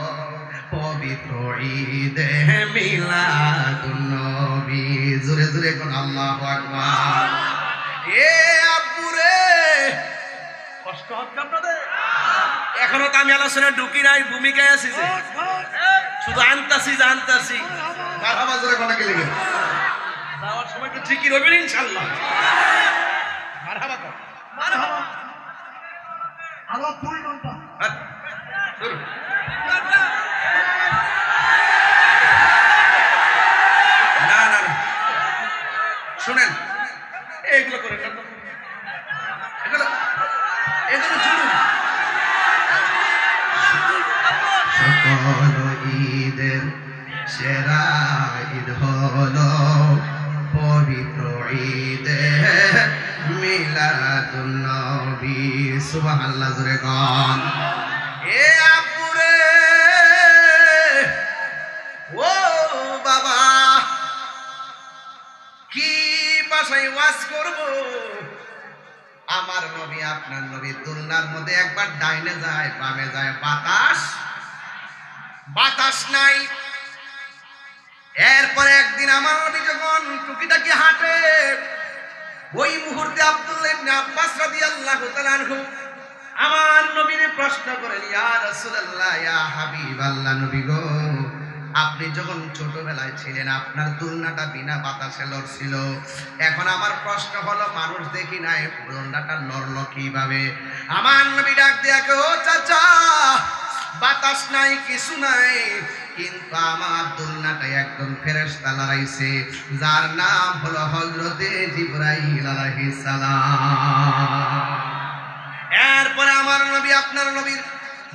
পবিত্র ঈদে মিলাদুন নবী। জোরে জোরে কোন আল্লাহু আকবার। এ আব্বুরে কষ্ট হচ্ছে আপনাদের? এখনো তো আমি আলোচনা ঢুকি নাই, ভূমিকায় আছি, যে শুধু আনতাছি জানতাছি। মারহাবা জোরে কোন গেলে গেলে যাওয়ার সময় তো ঠিকই রবেন ইনশাআল্লাহ। মারহাবা কর, মারহাবা। আরো 2 ঘন্টা শুরু। না না না, শুনেন, এগুলো করে না তো, এগুলো এগুলো শুনুন। সকল ঈদের সেরা ঈদ হলো পবিত্র ঈদে মিলাদুন নবী। সুবহানাল্লাহ জোরে কোন। এ আপুরে ও বাবা, কি ভাষায় ওয়াজ করব? আমার নবী আপনার নবী দোলনার মধ্যে একবার ডাইনে যায় বামে যায়, বাতাস বাতাস নাই। এরপরে একদিন আমার নবী যখন টুকিটাকি হাঁটে, ওই মুহূর্তে আব্দুল্লাহ ইবনে আব্বাস রাদিয়াল্লাহু তাআলা আনহু আমার নবীকে প্রশ্ন করেন, ইয়া রাসূলুল্লাহ, ইয়া হাবিবাল্লাহ, নবী গো, আপনি যখন ছোটবেলায় ছিলেন আপনার দোলনাটা বিনা বাতাসে লড়ছিল। এখন আমার প্রশ্ন হলো, মানুষ দেখি নাই, দোলনাটা লড়লো কিভাবে? আমার নবী ডাক দিয়া কয়, ও চাচা, বাতাস নাই, কিছু নাই, কিন্তু আমার দোলনাটা একজন ফেরেশতা লড়াইছে, যার নাম হলো হযরতে জিবরাইল আলাইহিস সালাম। এরপরে আমার নবী আপনার নবীর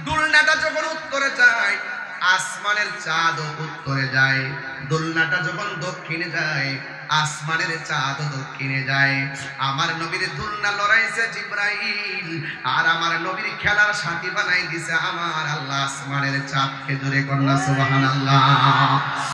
দোলনাটা যখন উত্তরে যায়, আসমানের চাঁদ উত্তরে যায়। দোলনাটা যখন দক্ষিণে যায়, আসমানের চাঁদ দক্ষিণে যায়। আমার নবীর দোলনা লড়াইছে জিবরাইল, আর আমার নবীর খেলার সাথী বানাই দিছে আমার আল্লাহ আসমানের চাঁদকে। জোরে কন্যা সুবহানাল্লাহ।